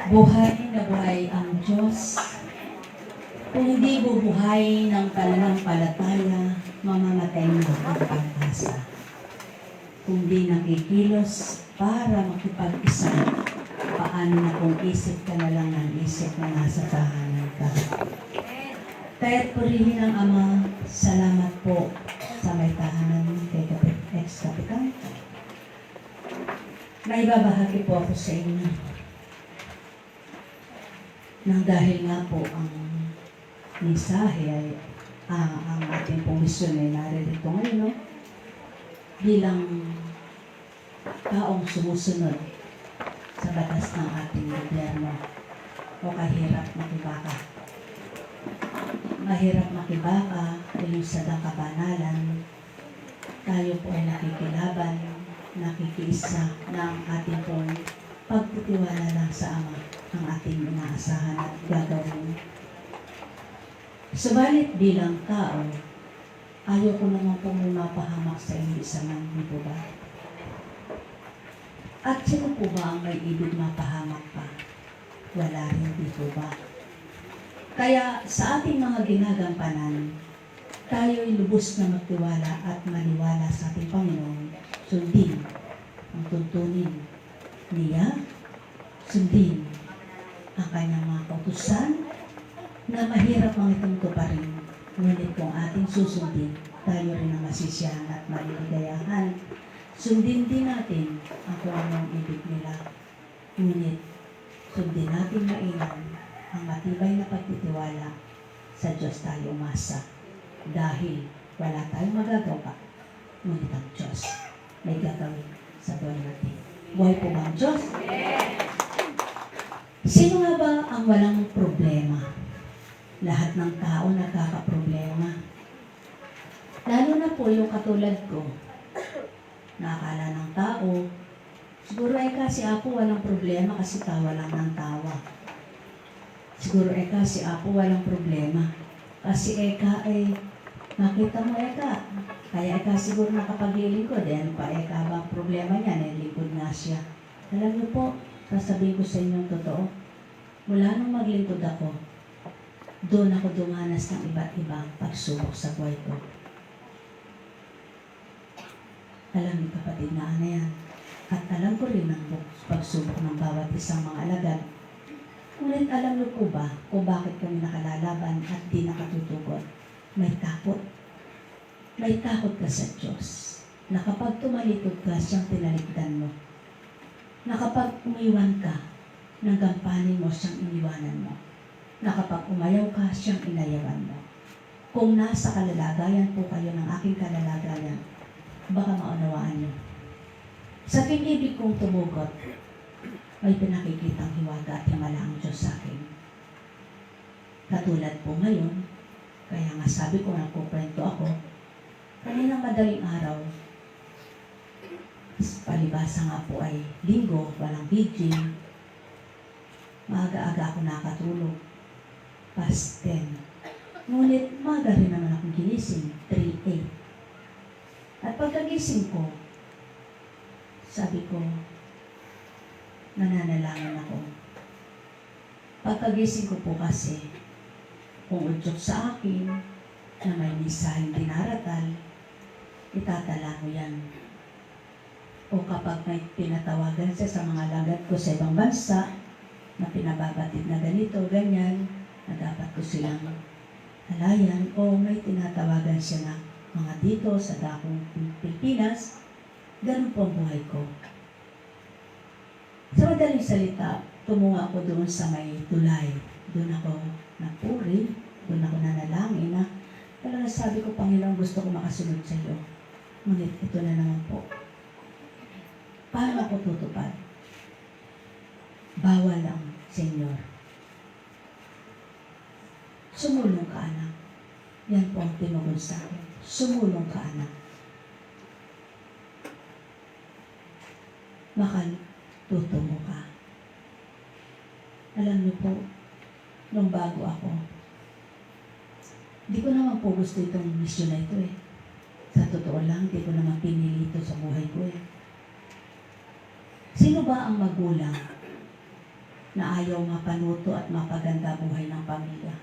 Buhay na buhay ang Diyos. Kung hindi bubuhay ng pananampalataya, mamamatay na ang pag-asa. Kung di nakikilos para makipag-isa, paano na kung isip ka na lang ng isip na nasa tahanan ka? Kaya't purihin ang Ama, salamat po sa may tahanan kay ex-kapitan. May babahagi po ako sa inyo. Nang dahil nga po ang mensahe ay ang ating pong misyon ay naririto ngayon, no? Bilang taong sumusunod sa batas ng ating gobyerno o kahirap makibaka. Mahirap makibaka yung sa kabanalan. Tayo po ay nakikilaban, nakikiisa ng ating pong pagtitiwala lang sa Ama ang ating inaasahan at gagawin. Subalit bilang tao, ayaw ko naman pong mapahamak sa inyo isa man, di po ba? At sino po ba ang may ibig mapahamak pa? Wala rin, di po ba? Kaya sa ating mga ginagampanan, tayo'y lubos na magtiwala at maniwala sa ating Panginoon, sundin ang tuntunin niya, sundin ang kanyang mga kautusan na mahirap mga itong tuparin. Ngunit kung ating susundin, tayo rin ang masisiyahan at maliligayahan. Sundin din natin ang kung anong ibig nila. Ngunit sundin natin mainan ang matibay na pagtitiwala sa Diyos tayo umasa. Dahil wala tayong magagawa, ngunit ang Diyos may gagawin sa buhay natin. Buhay po ba ang Diyos? Sino nga ba ang walang problema? Lahat ng tao nagkakaproblema. Lalo na po yung katulad ko. Nakakala ng tao, siguro kasi ako walang problema kasi tawa lang ng tawa. Siguro kasi ako walang problema kasi ay nakita mo kaya siguro nakapagiling ko din pa bang problema niya, nilipod nga siya. Alam niyo po, sasabihin ko sa inyo ang totoo, mula nung maglingkod ako, doon ako dumanas ng iba't ibang pagsubok sa buhay ko. Alam niyo kapatid na ano yan. At alam ko rin ang pagsubok ng bawat isang mga alagad. Ngunit alam niyo po ba kung bakit kami nakalalaban at di nakatutugon? May takot. May takot ka sa Diyos. Na kapag tumalikod ka, siyang tinalikdan mo. Na kapag umiwan ka, nang gampanin mo, siyang iniwanan mo. Na kapag umayaw ka, siyang inayawan mo. Kung nasa kalalagayan po kayo ng aking kalalagayan, baka maunawaan niyo. Sa pinibig kong tumugot, may pinakikitang hiwaga at himala ang Diyos sa akin. Katulad po ngayon, kaya nga sabi ko, nagkukwento ako, kaninang madaling araw, palibasa nga po ay linggo, walang vigil, maaga-aga ako nakatulog, past 10. Ngunit maaga rin naman akong ginising, 3:08. At pagkagising ko, sabi ko, nananalangin ako. Pagkagising ko po kasi, kung udyok sa akin, na may misaheng dinaratal, itatala mo yan. O kapag may pinatawagan siya sa mga lagat ko sa ibang bansa, na pinababatid na ganito, ganyan, na dapat ko silang halayan, o may tinatawagan siya na mga dito sa dakong Pilipinas, ganun po ang buhay ko. Sa madaling salita, tumungo ako doon sa may tulay. Doon ako napuri, doon ako nanalangin na talaga sabi ko, Panginoon, gusto ko makasunod sa iyo. Ngunit ito na naman po. Paano ako tutupad? Bawal ang Senyor. Sumulong ka, anak. Yan po ang tinugon sa akin. Sumulong ka, anak. Tutungo ka. Alam niyo po, nung bago ako, di ko naman po gusto itong misyon na ito eh. Sa totoo lang, di ko naman pinili ito sa buhay ko eh. Sino ba ang magulang na ayaw mapanuto at mapaganda buhay ng pamilya?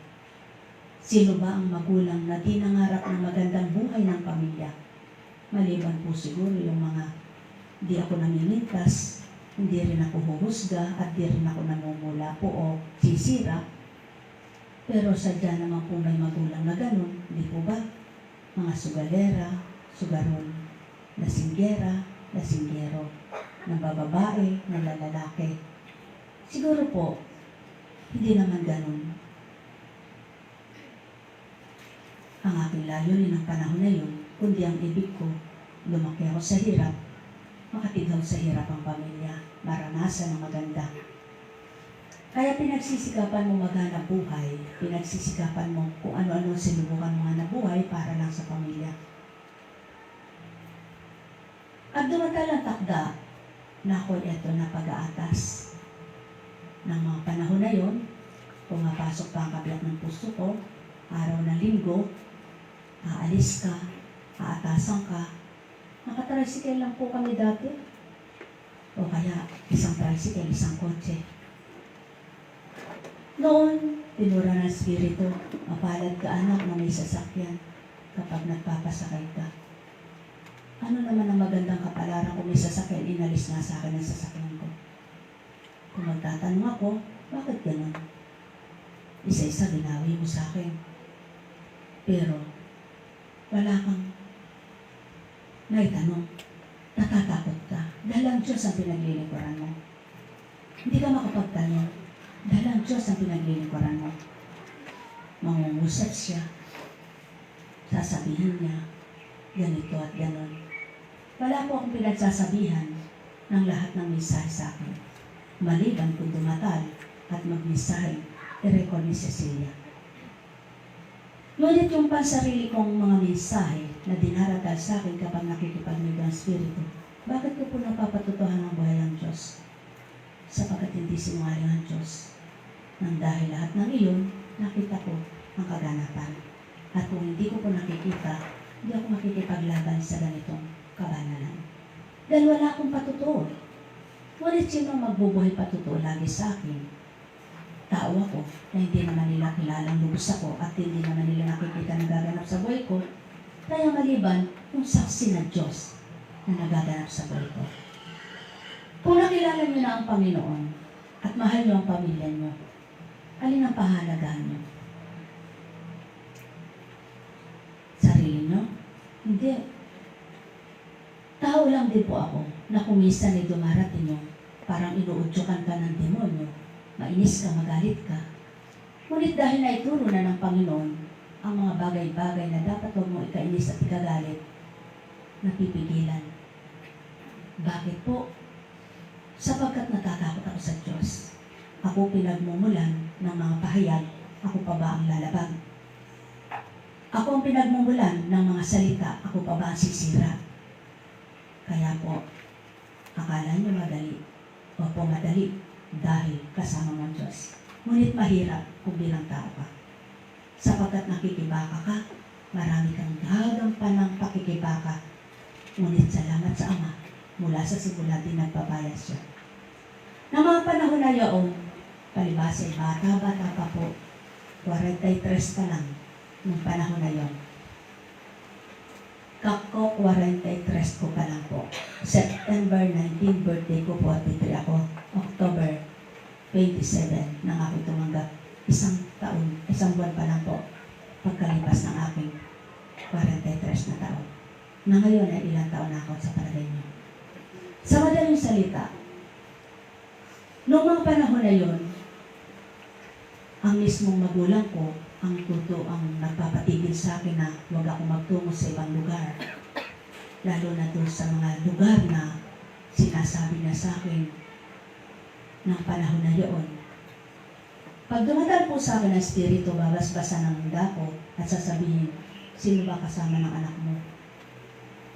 Sino ba ang magulang na di nangarap ng magandang buhay ng pamilya? Maliban po siguro yung mga di ako namimintas, hindi rin ako huhusga, at di rin ako namumula po o sisira. Pero sadya naman po may magulang na ganun, di po ba? Mga sugalera, sugaron, lasinggera, lasinggero, ng bababae, ng lalaki. Siguro po, hindi naman ganun ang aking layunin ng panahon na yun, kundi ang ibig ko, lumaki ako sa hirap, makatigaw sa hirap ang pamilya, maranasan ng maganda. Kaya pinagsisikapan mo maghanap buhay, pinagsisikapan mo kung ano-ano sinubukan mo na buhay para lang sa pamilya. At dumatal ang takda na ako eto na pag-aatas ng mga panahon na yon. Pumapasok pa ang kabiyak ng puso ko, araw ng linggo, aalis ka, aatasan ka. Nakatricycle lang po kami dati. O kaya isang tricycle, isang kotse. Noon, tinura ng Espiritu, mapalad ka anak na may sasakyan kapag nagpapasakay ka. Ano naman ang magandang kapalaran kung may sasakyan, inalis nga sa akin ang sasakyan ko. Kung magtatanong ako, bakit ganun? Isa-isa binawi mo sa akin. Pero, wala kang naitanong. Natatakot ka. Dahil ang Diyos ang pinaglilingkuran mo. Hindi ka makapagtanong. Dahil ang Diyos ang pinaglilingkuran mo. Mangungusap siya. Sasabihin niya, ganito at ganon. Wala po akong pinagsasabihan ng lahat ng mensahe sa akin. Maliban kung dumatal at magmensahe, i-record ni Cecilia. Ngunit yung pansarili kong mga mensahe na dinaratal sa akin kapag nakikipagnig ang Espiritu, bakit ko po napapatutuhan ang buhay ng Diyos? Sapagkat hindi sinungaling ang Diyos. Nang dahil lahat ng iyon, nakita ko ang kaganapan. At kung hindi ko po nakikita, hindi ako makikipaglaban sa ganitong kabanalan. Dahil wala akong patutuo. Ngunit sino magbubuhay patutuo lagi sa akin? Tao ako na hindi naman nila kilalang lubos ako at hindi naman nila nakikita nagaganap sa buhay ko, kaya maliban yung saksi na Diyos na nagaganap sa buhay ko. Kung nakilala niyo na ang Panginoon at mahal niyo ang pamilya niyo, alin ang pahalagahan niyo? Sarili niyo? Hindi. Tao lang din po ako na kung minsan ay dumarating niyo, parang inuudyokan ka ng demonyo, mainis ka, magalit ka. Ngunit dahil naituro na ng Panginoon ang mga bagay-bagay na dapat huwag mo ikainis at ikagalit, napipigilan. Bakit po? Sapagkat natatakot ako sa Diyos. Ako pinagmumulan ng mga pahayag, ako pa ba ang lalabag? Ako ang pinagmumulan ng mga salita, ako pa ba ang sisira? Kaya po, akala niyo madali. Opo, madali. Dahil kasama ng Diyos. Ngunit mahirap kung bilang tao ka. Sapagkat nakikibaka ka, marami kang gagampanang pakikibaka. Ngunit salamat sa Ama, mula sa simula din nagpabayas siya. Na mga panahon na yaon, palibasa bata-bata pa po, 43 pa lang, nung panahon na yon. Kako 43 ko pa lang po. September 19, birthday ko, 43 ako. October 27, nang ako tumanggap. Isang buwan pa lang po, pagkalipas ng aking 43 na taon. Na ngayon ay ilang taon na ako sa palagay niyo. Sa madaling salita, noong mga panahon na yon, ang mismong magulang ko, ang nagpapatigil sa akin na huwag ako magtungo sa ibang lugar. Lalo na doon sa mga lugar na sinasabi niya sa akin ng panahon na yun. Pag dumadal po sa akin ang Espiritu, babasbasan ng dako at sasabihin, sino ba kasama ng anak mo?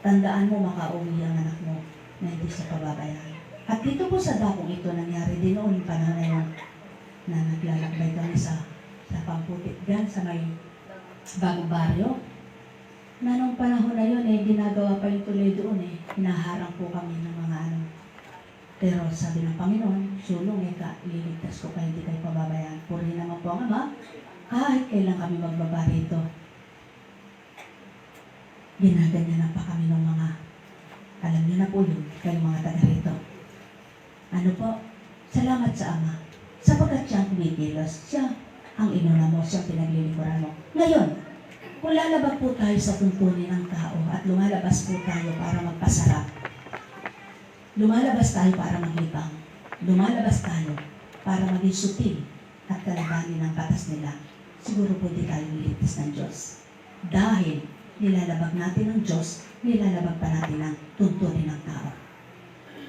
Tandaan mo, makauwi ang anak mo na hindi sa pababayaan. At dito po sa dakong ito, nangyari din noon yung panahon na yun na naglalakbay kami sa Pamputik dyan sa may bagong baryo. Na nung panahon na yun, ginagawa pa yung tuloy doon hinaharang po kami ng mga ano. Pero sabi ng Panginoon, sulong liligtas ko po ang Ama, kahit kailan kami magbaba rito. Ginaganyan pa kami ng mga, alam niyo na po yun, kayong mga taga rito. Ano po? Salamat sa Ama. Sapagkat siya ang kumikilos, siya ang inuna mo, siya ang pinaglilingkuran mo. Ngayon, kung lalabag po tayo sa tuntunin ng tao at lumalabas po tayo para magpasarap, lumalabas tayo para maglibang, lumalabas tayo para maging sutil at kalabanin ng batas nila, siguro po di tayo niligtas ng Diyos. Dahil nilalabag natin ng Diyos, nilalabag pa natin ang tuntunin ng tao.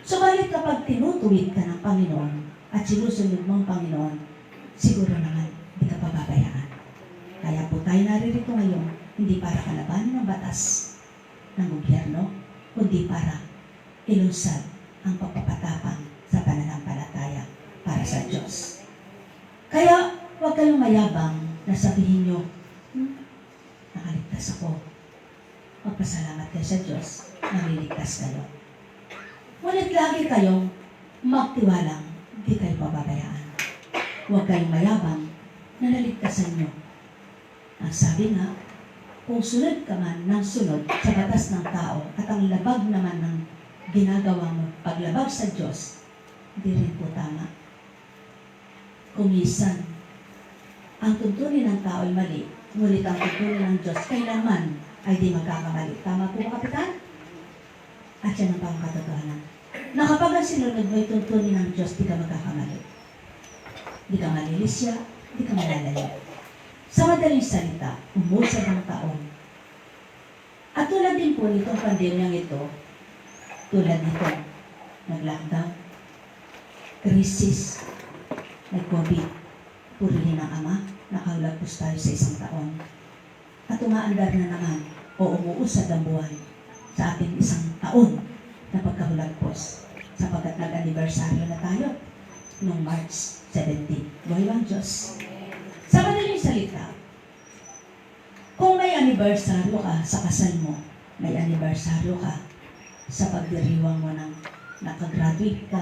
Subalit kapag tinutuwid ka ng Panginoon at sinusunod mo ang Panginoon, siguro naman di ka pababayaan. Kaya po tayo naririto ngayon, hindi para kalabanin ang batas ng gobyerno, kundi para ilunsad ang pagpapatapang sa pananampalataya para sa Diyos. Kaya huwag kayong mayabang na sabihin nyo, nakaligtas ako. Magpasalamat kayo sa Diyos, naliligtas kayo. Ngunit lagi kayong magtiwalang, hindi kayo pababayaan. Huwag kayong mayabang na naligtasan nyo. Ang sabi nga, kung sunod ka man ng sunod sa batas ng tao at ang labag naman ng ginagawa mo, paglabag sa Diyos, hindi rin po tama. Kung minsan, ang tuntunin ng tao ay mali, ngunit ang tuntunin ng Diyos kailanman ay di magkakamali. Tama po ba, Kapitan? At yan ang pangkatotohanan. Na kapag ang sinunod mo ay tuntunin ng Diyos, di ka magkakamali. Di ka malilisya, di ka malalayo. Sa madaling salita, umusad ang taon. At tulad din po nitong pandemyang ito, tulad nito, nag-lockdown, krisis, nag-COVID, purihin ng Ama, nakaulagpos tayo sa isang taon. At umaandar na naman o umuusad ang buwan sa ating isang taon na pagkahulagpos sapagkat nag-anibersaryo na tayo noong March 17. Buhay ang Diyos. Sa madaling salita, kung may anibersaryo ka sa kasal mo, may anibersaryo ka sa pagdiriwang mo ng nakagraduate ka,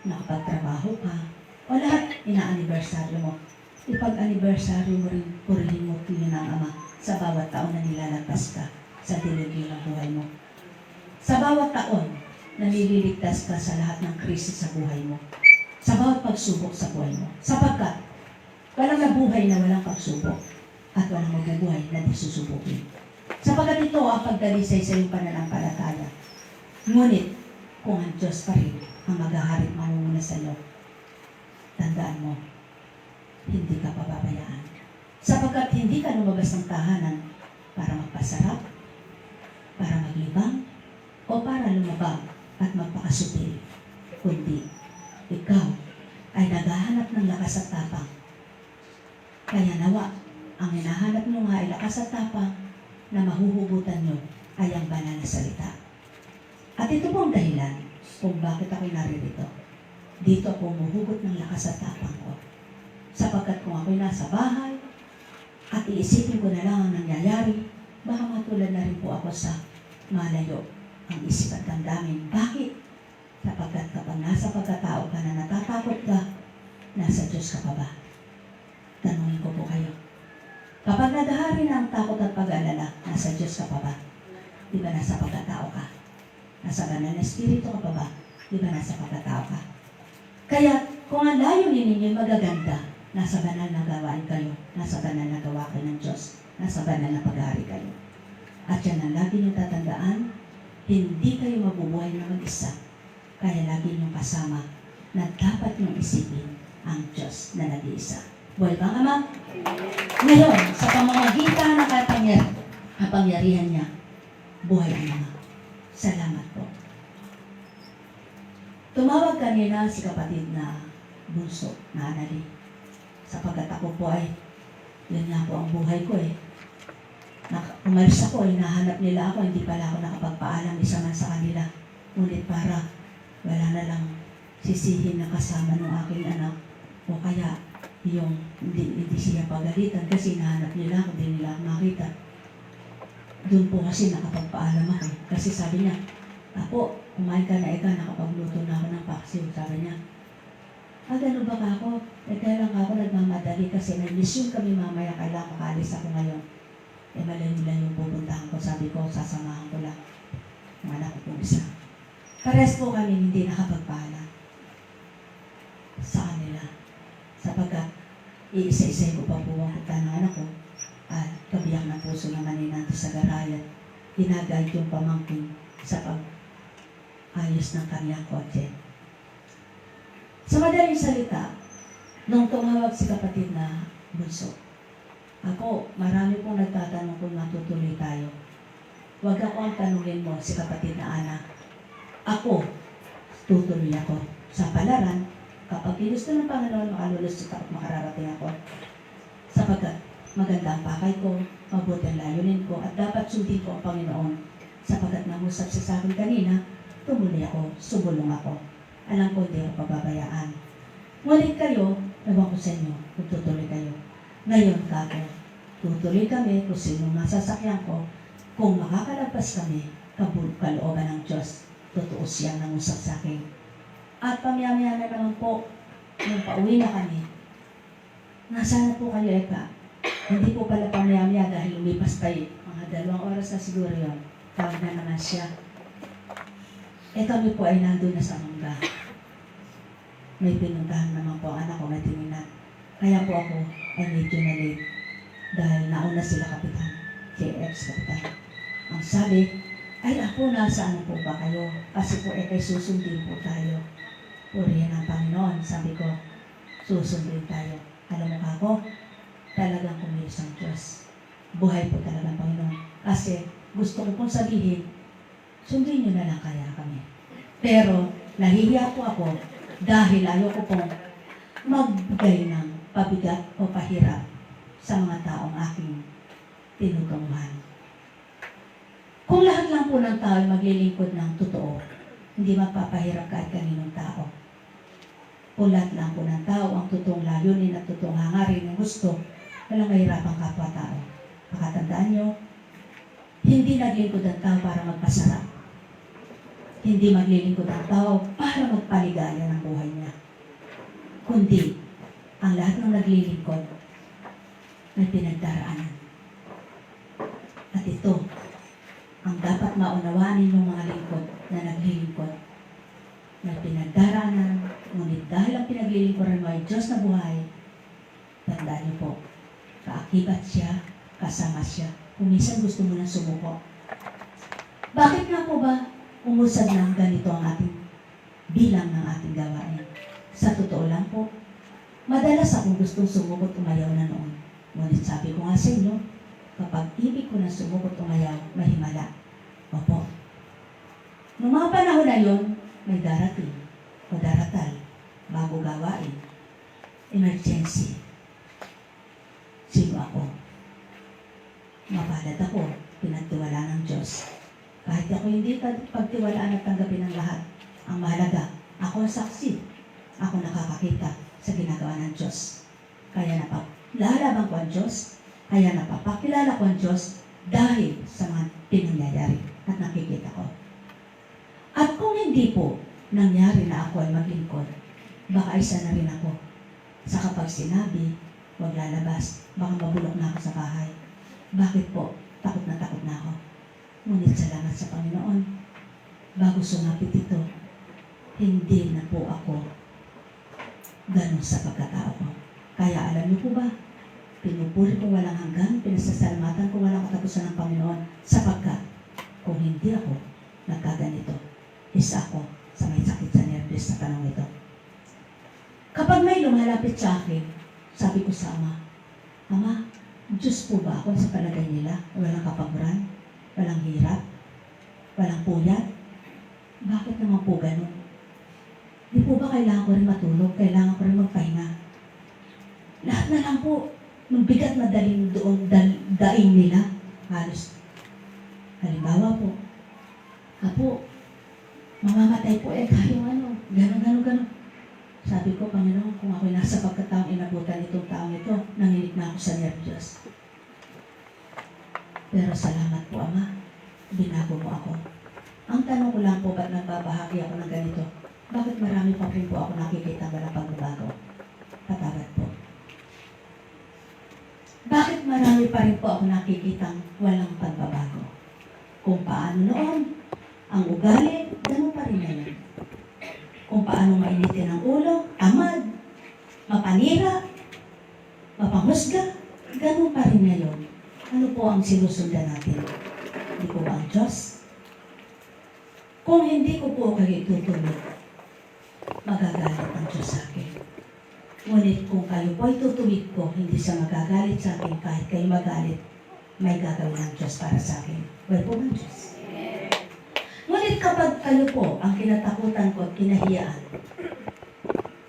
nakapagtrabaho ka, o lahat ina-anibersaryo mo, ipag-anibersaryo mo rin, purihin mo yun ng Ama sa bawat taon na nilalagpas ka sa diligyo ng buhay mo. Sa bawat taon na nililigtas ka sa lahat ng krisis sa buhay mo. Sa bawat pagsubok sa buhay mo. Sapagkat walang nabuhay na walang pagsubok at walang mabubuhay na di susubukin. Sapagkat ito ang pagdalisay sa iyong pananampalataya. Ngunit kung ang Diyos pa rin ang maghaharit mamumuna sa iyo, tandaan mo, hindi ka pababayaan. Sapagkat hindi ka lumabas ng tahanan para magpasarap, para maglibang, o para lumabang at magpakasutil. Kundi, ikaw ay naghahanap ng lakas at tapang. Kaya nawa, ang hinahanap nyo nga ay lakas at tapang na mahuhugutan nyo ay ang banal na salita. At ito po ang dahilan kung bakit ako'y naririto. Dito ako humuhugot ng lakas at tapang ko. Sapagkat kung ako'y nasa bahay, at iisipin ko na lang ang nangyayari, baka matulad na rin po ako sa malayo ang isip at damdamin. Bakit? Sapagkat kapag nasa pagkatao ka na natatakot ka, nasa Diyos ka pa ba? Tanungin ko po kayo. Kapag naghahari na ang takot at pag-alala, nasa Diyos ka pa ba? Di ba nasa pagkatao ka? Nasa banal na espiritu ka pa ba? Di ba nasa pagkatao ka? Kaya kung ang layunin ninyo magaganda, nasa banal na gawain kayo, nasa banal na gawa kayo ng Diyos, nasa banal na pag-aari kayo. At yan ang lagi niyong tatandaan, hindi kayo mabubuhay na mag-isa, kaya lagi niyong kasama na dapat niyong isipin ang Diyos na nag-iisa. Buhay bang Ama? Ngayon, sa pamamagitan ng kapangyarihan niya, buhay ang Ama. Salamat po. Tumawag kanina si kapatid na bunso, na Anali. Sapagkat ako po ay, yun nga po ang buhay ko eh. Umalis ako, hinahanap nila ako, hindi pala ako nakapagpaalam isa man sa kanila. Ngunit para wala na lang sisihin na kasama ng aking anak. O kaya, yung hindi siya pagalitan kasi hinahanap nila ako, hindi nila ako makita. Doon po kasi nakapagpaalam ako. Kasi sabi niya, Apo, kumain ka na ika, nakapagluto na ako ng paksiw. Sabi niya, Gano'n ba ka ako? Kaya lang ako nagmamadali kasi may mission kami mamaya, kailangan makaalis ako ngayon. Malayo lang yung pupuntahan ko. Sabi ko, sasamahan ko lang yung anak ko kung isa. Pares po kami hindi nakapagpaalam sa kanila. Sapagkat iisa-isay ko pa po ang punta ng anak ko at kabiyak ng puso naman ni Nanto sa garayat. Ginagayad yung pamangkin sa pag-ayos ng kanyang kotse. Sa madaling salita, nung tumawag si kapatid na bunso, ako, marami pong nagtatanong kung matutuloy tayo. Huwag ako ang tanungin mo si kapatid na anak. Ako, tutuloy ako. Sa palaran, kapag ginusto ng Panginoon, makalulusot ako at makararating ako. Sapagkat maganda ang pakay ko, mabuti ang layunin ko, at dapat sundin ko ang Panginoon. Sapagkat nangusap siya sa akin kanina, tumuloy ako, sumulong ako. Alam ko, hindi ako pababayaan. Ngunit kayo, ewan ko sa inyo, kung tutuloy kayo. Ngayon, kako, tutuloy kami kung sino masasakyan ko. Kung makakalabas kami, kalooban ng Diyos, totoo siyang nangusap sa akin. At pamiyamaya na naman po, nung pauwi na kami, nasaan na po kayo, Eka? Hindi po pala pamiyamaya dahil lumipas pa mga 2 oras na siguro yun. Tawag na naman siya. Kami po ay nandun na sa mangga. May pinuntahan naman po ang anak ko na tininan. Kaya po ako ay medyo na late dahil nauna sila kapitan, si ex-kapitan. Ang sabi, ay ako, nasaan po ba kayo? Kasi po kay susundin po tayo. Purihan ang Panginoon. Sabi ko, susundin tayo. Alam mo ka ako, talagang kumilos ang Diyos. Buhay po talagang Panginoon. Kasi gusto ko pong sabihin, sundin nyo na lang kaya kami. Pero nahihiya po ako dahil ayoko pong magbigay ng pabigat o pahirap sa mga taong aking tinutunguhan. Kung lahat lang po ng tao ay maglilingkod ng totoo, hindi magpapahirap kahit kaninong tao. Kung lahat lang po ng tao ang totoong layunin at totoong hangarin ng gusto, walang mahirapang kapwa-tao. Pakatandaan nyo, hindi naglingkod ang tao para magpasarap. Hindi maglilingkod ang tao para magpaligaya ng buhay niya. Kundi, ang lahat ng naglilingkod may pinagdaraanan. At ito, ang dapat maunawaan ninyong mga lingkod na naglilingkod. May pinagdaraanan, ngunit dahil ang pinaglilingkuran mo ay Diyos na buhay, tandaan niyo po, kaakibat siya, kasama siya. Kung minsan gusto mo nang sumuko. Bakit nga po ba umusad ng ganito ang ating bilang ng ating gawain? Sa totoo lang po, madalas akong gustong sumukot umayaw na noon. Ngunit sabi ko nga sa inyo, kapag ibig ko na sumukot umayaw, mahimala. Opo. Noong mga panahon na yun, may darating o daratal, bago gawain, emergency. Sino ako? Mapalad ako, pinagtiwala ng Diyos. Kahit ako hindi pagtiwalaan at tanggapin ng lahat, ang mahalaga, ako ang saksi. Ako nakakakita sa ginagawa ng Diyos. Kaya lalaban ko ang Diyos, kaya napapakilala ko ang Diyos dahil sa mga pinangyayari at nakikita ko. At kung hindi po nangyari na ako ay maglingkod, baka isa na rin ako sa kapag sinabi, huwag lalabas, baka mabulok na ako sa bahay. Bakit po? Takot na ako. Ngunit salamat sa Panginoon, bago sumapit ito, hindi na po ako ganun sa pagkatao ko. Kaya alam niyo po ba, pinupuri ko walang hanggan, pinasasalamatan ko walang katapusan ng Panginoon, sapagkat kung hindi ako nagkaganito, isa ako sa may sakit sa nervyos sa panahon ito. Kapag may lumalapit sa akin, sabi ko sa Ama, Ama, Diyos po ba ako sa palagay nila? Walang kapaguran? Walang hirap? Walang puyat? Bakit naman po ganun? Di po ba kailangan ko rin matulog? Kailangan ko rin magpahinga? Lahat na lang po, nung bigat na daling doon, daing nila, halos. Halimbawa po, Apo, mamamatay po kayong gano'n. Sabi ko, Panginoon, kung ako'y nasa pagkataong inabutan itong taong ito, nanginig na ako sa nervyos. Pero salamat po, Ama, binago mo ako. Ang tanong ko lang po, ba't nagbabahagi ako ng ganito? Bakit marami pa rin po ako nakikita walang pagbabago? Patawad po. Bakit marami pa rin po ako nakikita walang pagbabago? Kung paano noon, ang ugali, gano'n pa rin ngayon. Kung paano mainitin ang ulo, tamad, mapanira, mapanghusga, gano'n pa rin ngayon. Ano po ang sinusundan natin? Hindi po ba ang Diyos? Kung hindi ko po kayo itutuloy, magagalit ang Diyos sa akin. Ngunit kung kayo po itutuwid ko, hindi siya magagalit sa akin kahit kayo magalit, may gagawin ang Diyos para sa akin. Well po ng Diyos. Ngunit kapag kayo po ang kinatakutan ko at kinahiyaan,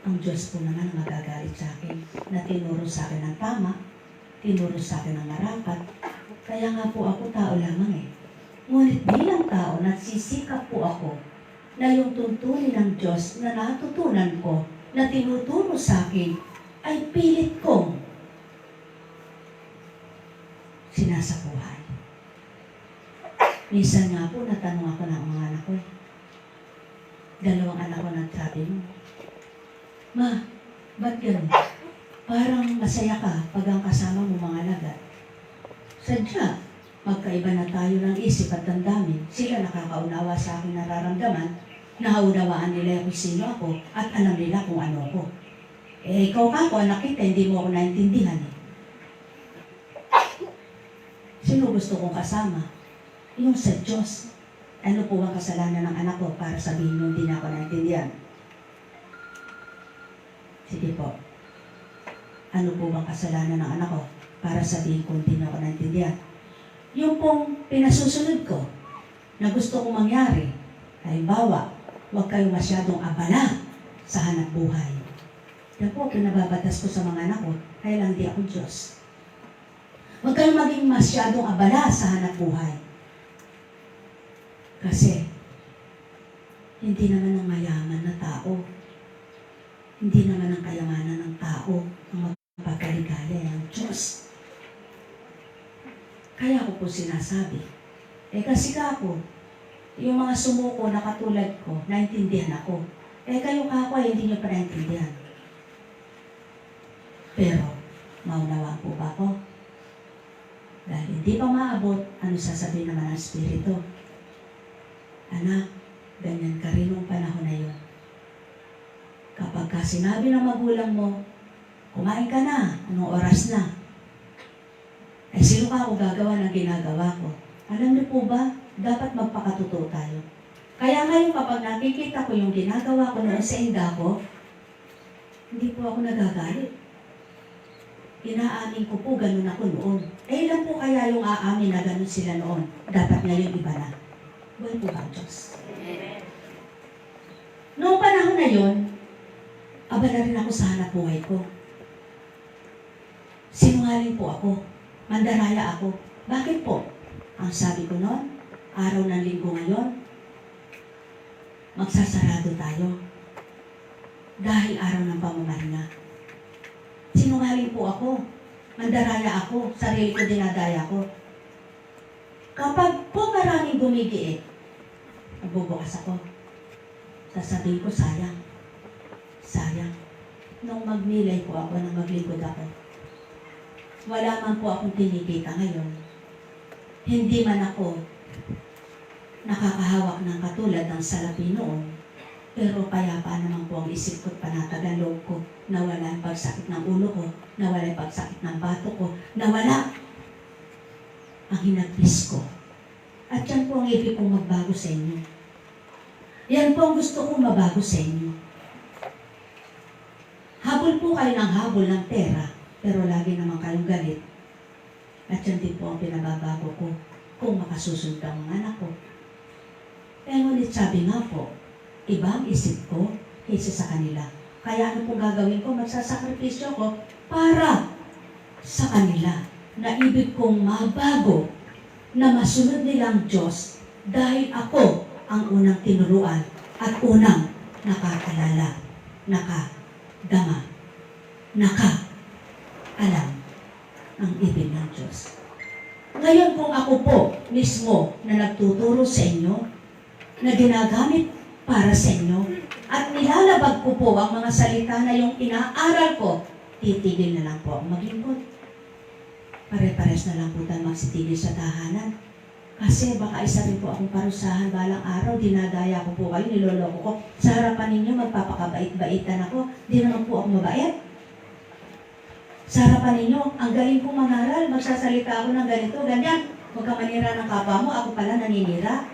ang Diyos po naman ang magagalit sa akin na tinuro sa akin ng tama, tinuro sa akin ng marapat. Kaya nga po ako tao lamang eh. Ngunit bilang tao, nagsisikap po ako na yung tuntunin ng Diyos na natutunan ko, na tinuturo sa akin, ay pilit kong sinasabuhay. Minsan nga po, natanong ako ng mga anak ko. Dalawang anak ko nagsabi mo, Ma, ba't gano'n? Parang masaya ka pag ang kasama mo mga lagat. Sadya, magkaiba na tayo ng isip at damdamin. Sila nakakaunawa sa aking nararamdaman, naunawaan nila kung sino ako, at alam nila kung ano ako. Eh, ikaw ka ako, anak kita, hindi mo ako naintindihan eh. Sino gusto kong kasama? Yung sa Diyos. Ano po ang kasalanan ng anak ko para sabihin nyo hindi na ako naintindihan? Sige po. Ano po bang kasalanan ng anak ko para sabihin ko hindi na ako naintindihan? Yung pong pinasusunod ko na gusto kong mangyari, halimbawa, huwag kayo masyadong abala sa hanap buhay. Yan po, pinababatas ko sa mga anak ko, kaya lang di ako Diyos. Huwag kayong maging masyadong abala sa hanap buhay. Kasi, hindi naman ang mayaman na tao, hindi naman ang kayamanan ng tao ang magpapagaligaya ang Diyos. Kaya ko po sinasabi, kasi ako, yung mga sumuko na katulad ko, naintindihan ako. Kayo kako, hindi nyo pa naintindihan. Pero, maunawaan po ba ako? Dahil hindi pa maabot, ano sasabihin naman ng Espiritu? Anak, ganyan ka rin nung panahon na yun. Kapag ka sinabi ng magulang mo, kumain ka na, anong oras na? Sino ka ako gagawa ng ginagawa ko? Alam niyo po ba, dapat magpakatotoo tayo. Kaya ngayon kapag nakikita ko yung ginagawa ko noon sa inda ko, hindi po ako nagagalit. Inaamin ko po, ganun ako noon. Ilan po kaya yung aamin na ganun sila noon? Dapat ngayon iba na. Buhay po ba, Diyos? Noong panahon na yun, abala rin ako sa hanap buhay ko. Sinungaling po ako. Mandaraya ako. Bakit po? Ang sabi ko noon, araw ng linggo ngayon, magsasarado tayo. Dahil araw ng pamamahinga. Sinungaling po ako. Mandaraya ako. Sarili ko dinadaya ko. Kapag po maraming gumigiit, magbubukas ako. Sasabihin ko, sayang. Sayang. Nung magmilay po ako, nang maglingkod ako, wala man po akong kinikita ngayon. Hindi man ako nakakahawak ng katulad ng salapi noon, pero payapa naman po ang isip ko at panatag ang loob ko. Nawala ang pagsakit ng ulo ko, nawala ang pagsakit ng bato ko, nawala ang hinagpis ko. At yan po ang ibig kong magbago sa inyo. Yan po ang gusto kong mabago sa inyo. Habol po kayo ng habol ng pera, pero lagi naman kayong galit. At yan din po ang pinababago ko kung makasusunod ang mga anak ko. Ngunit sabi nga po, iba ang isip ko kaysa sa kanila. Kaya ano pong gagawin ko? Magsasakripisyo ko para sa kanila na ibig kong mabago na masunod nilang Diyos dahil ako ang unang tinuruan at unang nakakalala, nakadama, nakaalam ang ibig ng Diyos. Ngayon kung ako po mismo na nagtuturo sa inyo, na ginagamit para sa inyo, at nilalabag ko po ang mga salita na yung inaaral ko, titigil na lang po ang maglingkod. Pare-pares na lang po tayo magsitigil sa tahanan. Kasi baka isa rin po akong parusahan balang araw, dinadaya ko po kayo, niloloko ko. Sa harapan ninyo, magpapakabait-baitan ako. Di naman po ako mabait. Sa harapan ninyo, ang galing kong mangaral, magsasalita ako ng ganito, ganyan. Huwag ka manira ng kapwa mo, ako pala naninira.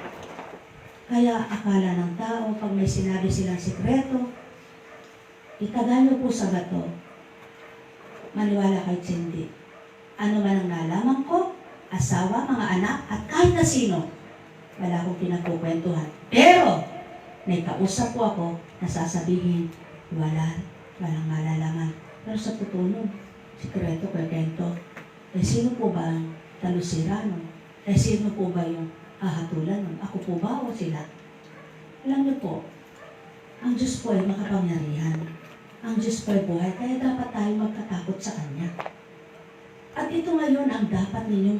Kaya akala ng tao, pag may sinabi silang sikreto, itagal niyo po sa bato. Maniwala kay Cindy. Ano man ang nalaman ko, asawa, mga anak, at kahit na sino, wala akong pinagkukwentuhan. Pero, may kausap po ako na sasabihin, walang malalaman. Pero sa totoo, sikreto, kwento. Sino po ba ang talusira nun? Sino po ba yung hahatulan nun? Ako po ba o sila? Alam niyo po, ang Diyos po ay makapangyarihan. Ang Diyos po ay buhay, kaya dapat tayo magkatakot sa Kanya. At ito ngayon ang dapat ninyong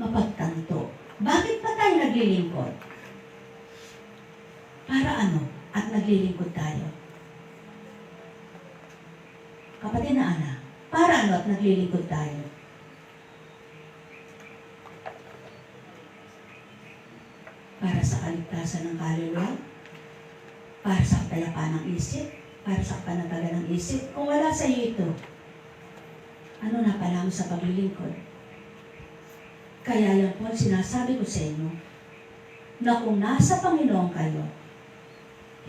mapagtanto. Bakit pa tayo naglilingkod? Para ano? At naglilingkod tayo? Kapatid na Ana, para ano at naglilingkod tayo? Para sa kaligtasan ng kaluluwa? Para sa kapayapaan ng isip? Para sa panatagan ng isip? Kung wala sa iyo ito, ano na pala mo sa paglilingkod? Kaya yan po sinasabi ko sa inyo, na kung nasa Panginoon kayo,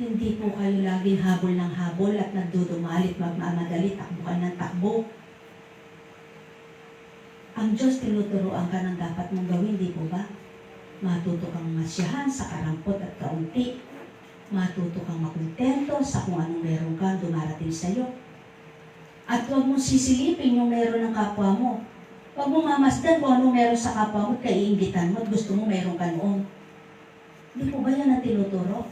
hindi po kayo laging habol ng habol at nagdudumalit, magmamadali, takbo ka ng takbo. Ang Diyos tinuturoan ka ng dapat mong gawin, di po ba? Matuto kang masyahan sa karampot at kaunti. Matuto kang makontento sa kung anong meron ka dumarating sa iyo. At huwag mong sisilipin yung meron ng kapwa mo. Huwag mong mamasdan kung anong meron sa kapwa mo at kaiingitan mo at gusto mo meron ka noon. Hindi po ba yan ang tinuturo?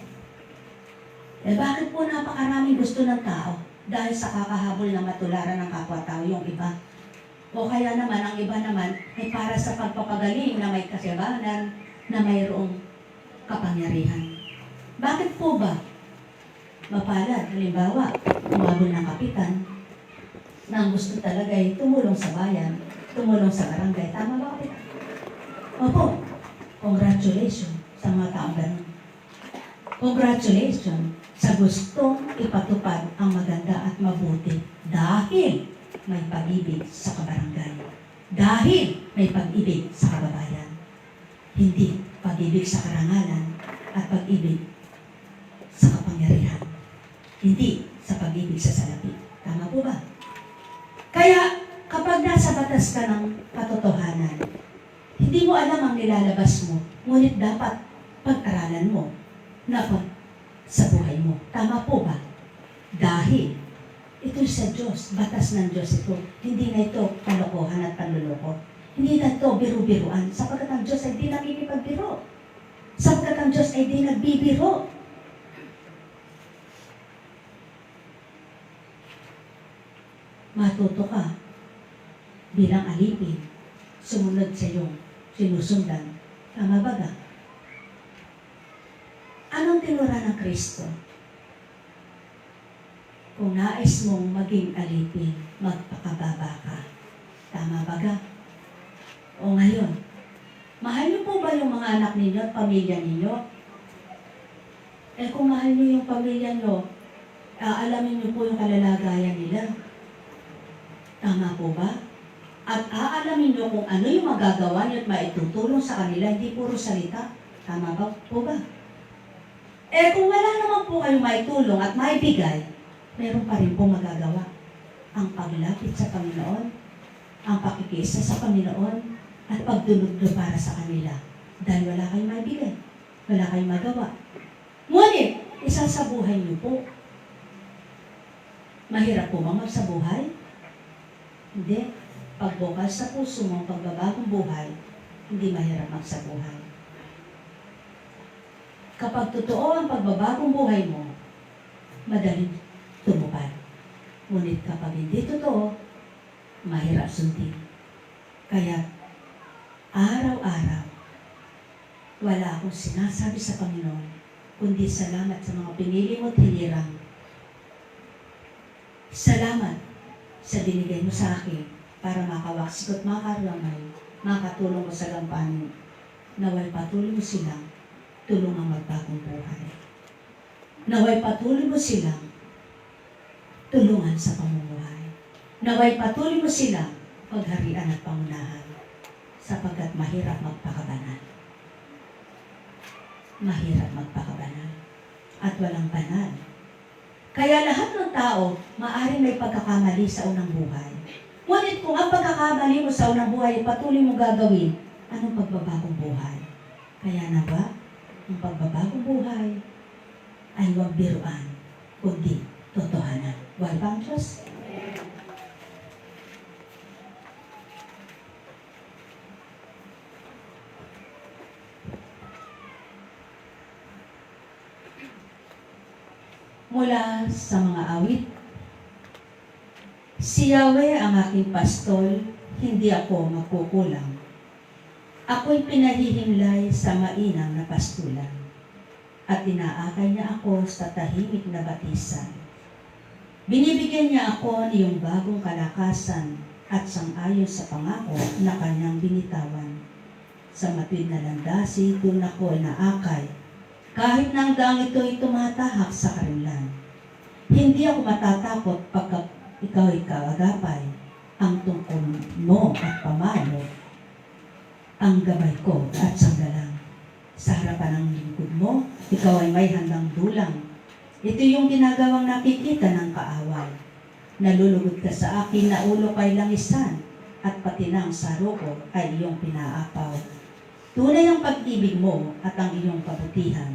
Bakit po napakaraming gusto ng tao? Dahil sa kakahabol na matularan ng kapwa-tao yung iba. O kaya naman, ang iba naman ay para sa pagpapagaling na may kasiyabanan, na mayroong kapangyarihan. Bakit po ba? Mapalad, halimbawa, umabol ng kapitan, na ang gusto talaga ay tumulong sa bayan, tumulong sa barangay. Tama ba, kapitan? Opo. Congratulations sa mga taong ganun. Congratulations sa gustong ipatupad ang maganda at mabuti dahil may pag-ibig sa kabarangay. Dahil may pag-ibig sa kababayan. Hindi pag-ibig sa karangalan at pag-ibig sa kapangyarihan. Hindi sa pag-ibig sa salapi. Tama po ba? Kaya kapag nasa batas ka ng katotohanan, hindi mo alam ang nilalabas mo, ngunit dapat pag-aralan mo na sa buhay mo. Tama po ba? Dahil ito sa Diyos, batas ng Diyos ito. Hindi na ito kalokohan at panluloko. Hindi na ito biru-biruan. Sapagkat ang Diyos ay di nakikipagbiro. Sapagkat ang Diyos ay di nagbibiro. Matuto ka bilang alipin, sumunod sa iyong sinusundan. Tama ba ga? Anong tinura ng Kristo? Kung nais mong maging alipin, magpakababa ka. Tama ba ga? O ngayon, mahal niyo po ba yung mga anak ninyo at pamilya ninyo? Kung mahal niyo yung pamilya niyo, alamin niyo po yung kalalagayan nila. Tama po ba? At aalamin niyo kung ano yung magagawa niyo at maitutulong sa kanila, hindi puro salita. Tama ba po ba? Kung wala naman po kayong maitulong at maibigay, meron pa rin po magagawa. Ang paglapit sa Panginoon, ang pakikiisa sa Panginoon, at pagdulog para sa kanila. Dahil wala kayong maibigay. Wala kayong magawa. Ngunit, isa sa buhay niyo po. Mahirap po bang magsabuhay? Hindi. Pagbukas sa puso mo, pagbabagong buhay, hindi mahirap magsabuhay. Kapag totoo ang pagbabagong buhay mo, madaling tumupad. Ngunit kapag hindi totoo, mahirap sundin. Kaya, araw-araw, wala akong sinasabi sa Panginoon kundi salamat sa mga pinili mo at hinirang. Salamat sa binigay mo sa akin para makawaksi ko at makaramay, makatulong mo sa gampanin. Naway patuloy mo silang tulungang magbagong buhay. Naway patuloy mo silang tulungan sa pamumuhay. Naway patuloy mo silang pagharian at pangunahan sapagkat mahirap magpakabanal. Mahirap magpakabanal at walang banal. Kaya lahat ng tao maaaring may pagkakamali sa unang buhay. Ngunit kung ang pagkakamali mo sa unang buhay patuloy mo gagawin, anong pagbabagong buhay? Kaya na ba, ang pagbabagong buhay ay huwag biruan, kundi totohanan. Buhay ba ang Diyos? Mula sa mga awit, si Yahweh ang aking pastol, hindi ako magkukulang. Ako'y pinahihimlay sa mainang na pastulan, at inaakay niya ako sa tahimik na batisan. Binibigyan niya ako ng iyong bagong kalakasan at sang-ayon sa pangako na kanyang binitawan. Sa matuwid na landasi, doon ako inaakay, kahit na ang daang ito'y tumatahak sa karimlan. Hindi ako matatakot pagka ikaw agapay, ang tungkol mo at pamalo, ang gabay ko at sanggalang. Sa harapan ng lingkod mo, ikaw ay may handang dulang. Ito yung ginagawang nakikita ng kaaway. Nalulugod ka sa akin na ulo kay langisan, at pati na ang saro ko ay iyong pinaapaw. Tunay ang pag-ibig mo at ang iyong kabutihan.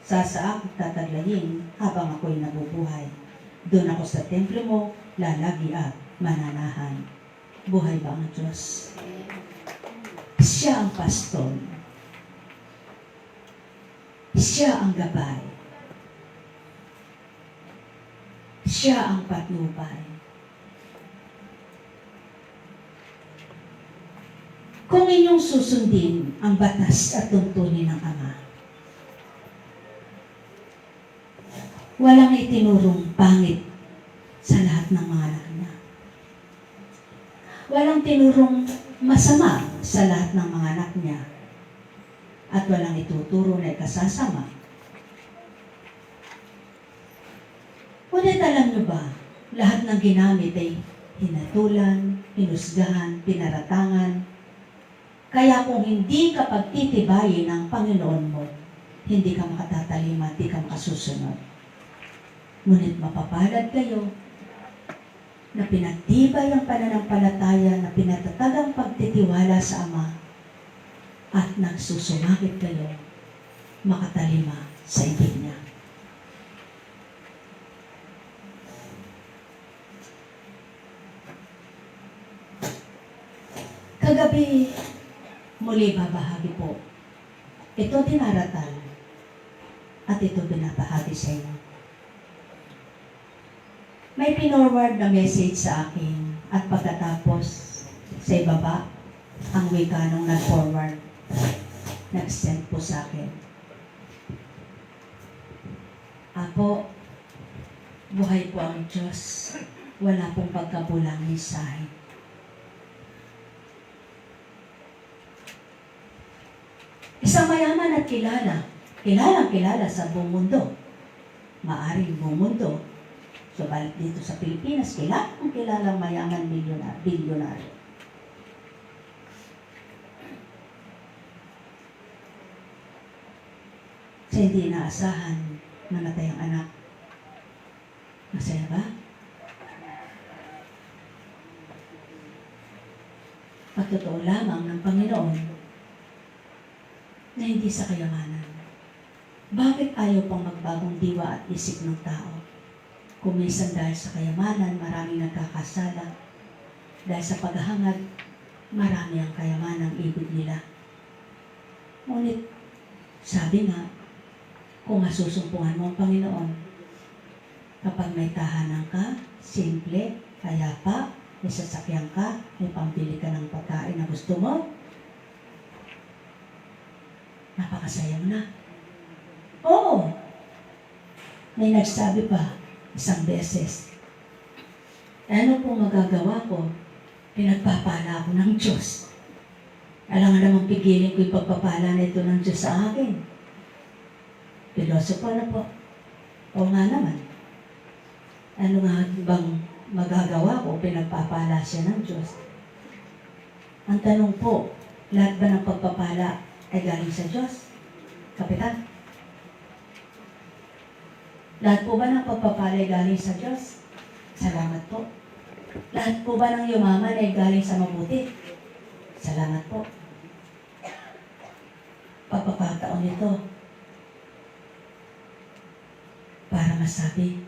Sa akin tataglayin habang ako'y nabubuhay. Doon ako sa templo mo, lalagi at mananahan. Buhay ba ang Diyos? Siya ang pastol. Siya ang gabay. Siya ang patnubay. Kung inyong susundin ang batas at tuntunin ng Ama, walang itinurong pangit sa lahat ng mga anak niya. Walang tinurong masama sa lahat ng mga anak niya. At walang ituturo na ikasasama. Ngunit alam niyo ba, lahat ng ginamit ay hinatulan, hinusgahan, pinaratangan. Kaya kung hindi ka pagtitibayin ng Panginoon mo, hindi ka makatatalima, hindi ka makasusunod. Ngunit mapapalad kayo na pinagtibay ang pananampalataya, na pinatatag ang pagtitiwala sa Ama, at nagsusumakit kayo makatalima sa ibig niya. Kagabi, muli babahagi po. Ito dinaratal at ito binabahagi sa inyo. May pinorward na message sa akin at pagkatapos sa ibaba, ang wikanong nag-forward, nag-send po sa akin. Apo, buhay po ang Diyos, wala pong pagkabulang mensahe. Isang mayaman at kilalang sa buong mundo, maaring buong mundo. So, balik dito sa Pilipinas, kilalang mayaman bilyonaryo. Sa hindi inaasahan, namatay ang anak. Masaya ba? Pagtotoo lamang ng Panginoon na hindi sa kayamanan. Bakit ayaw pang magbagong diwa at isip ng tao? Kung minsan dahil sa kayamanan, maraming nagkakasala. Dahil sa paghahangad, marami ang kayamanang ibig nila. Ngunit, sabi nga, kung masusumpungan mo ang Panginoon, kapag may tahanan ka, simple, payapa, may sasakyan ka, may pambili ka ng pagkain na gusto mo, napakasaya mo na. Oo, May nagsabi pa isang beses, ano pong magagawa ko? Pinagpapala ako ng Diyos. Alam nga namang pigilin ko yung pagpapala na ito ng Diyos sa akin. Pilosopo na po. O nga naman. Ano nga bang magagawa ko? Pinagpapala siya ng Diyos. Ang tanong po, lahat ba ng pagpapala ay galing sa Diyos? Kapitan? Lahat po ba ng pagpapala ay galing sa Diyos? Salamat po. Lahat po ba ng yumaman ay galing sa mabuti? Salamat po. Pagpapataon ito para masabi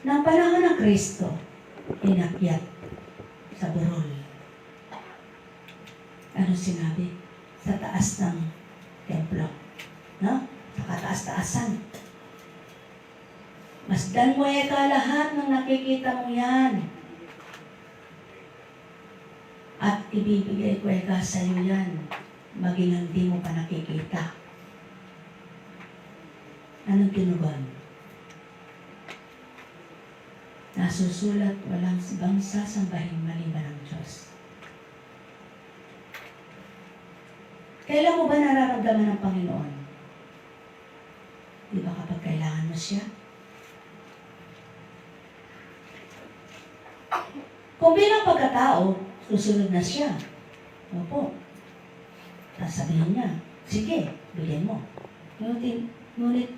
na ang panahon ng Kristo inakyat sa burol. Ano sinabi? Sa taas ng templo. No? Sa kataas-taasan. Masdan mo ka lahat ng nakikita mo yan. At ibibigay ko ka sa iyo yan. Maging hindi mo pa nakikita. Anong tinugon? Nasusulat, walang bang sasambahin maliban ng Diyos. Kailan mo ba nararamdaman ng Panginoon? Di ba kapag kailangan mo siya? Kung bilang pagkatao, susunod na siya. Opo. Sasabihin niya, sige, bigyan mo. Ngunit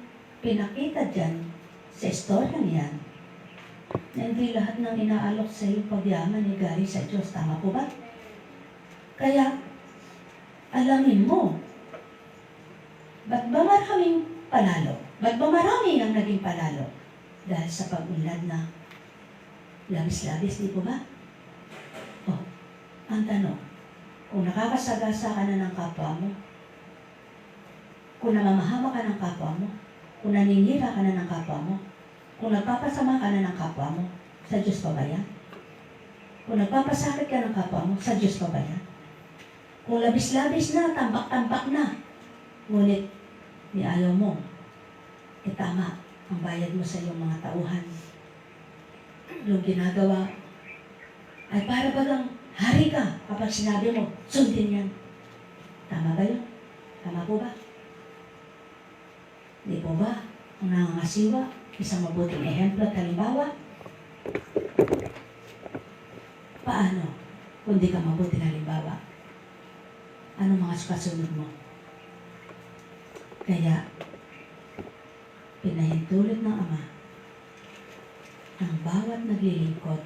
pinakita dyan sa istorya niyan na hindi lahat ng inaalok sa iyong pagyaman ay galing sa Diyos. Tama po ba? Kaya, alamin mo, ba't ba maraming panalo? Ba't ba marami ang naging panalo? Dahil sa pag-unlad na labis-labis, di po ba? Oh, ang tanong, kung nakakasagasa ka na ng kapwa mo, kung namamahama ka ng kapwa mo, kung naninira ka na ng kapwa mo, kung nagpapasama ka na ng kapwa mo, sa Diyos pa ba yan? Kung nagpapasakit ka ng kapwa mo, sa Diyos pa ba yan? Kung labis-labis na, tambak-tambak na, ngunit ni ayaw mo, tama, ang bayad mo sa iyong mga tauhan. Yung ginagawa ay para bagang hari ka kapag sinabi mo, sundin yan. Tama ba yun? Tama po ba? Di po ba? Ang nangangasiwa, isang mabuting ehemplo at halimbawa? Paano kung di ka mabuting halimbawa? Ano mga kasunod mo? Kaya, pinahintulot ng Ama ang bawat naglilingkod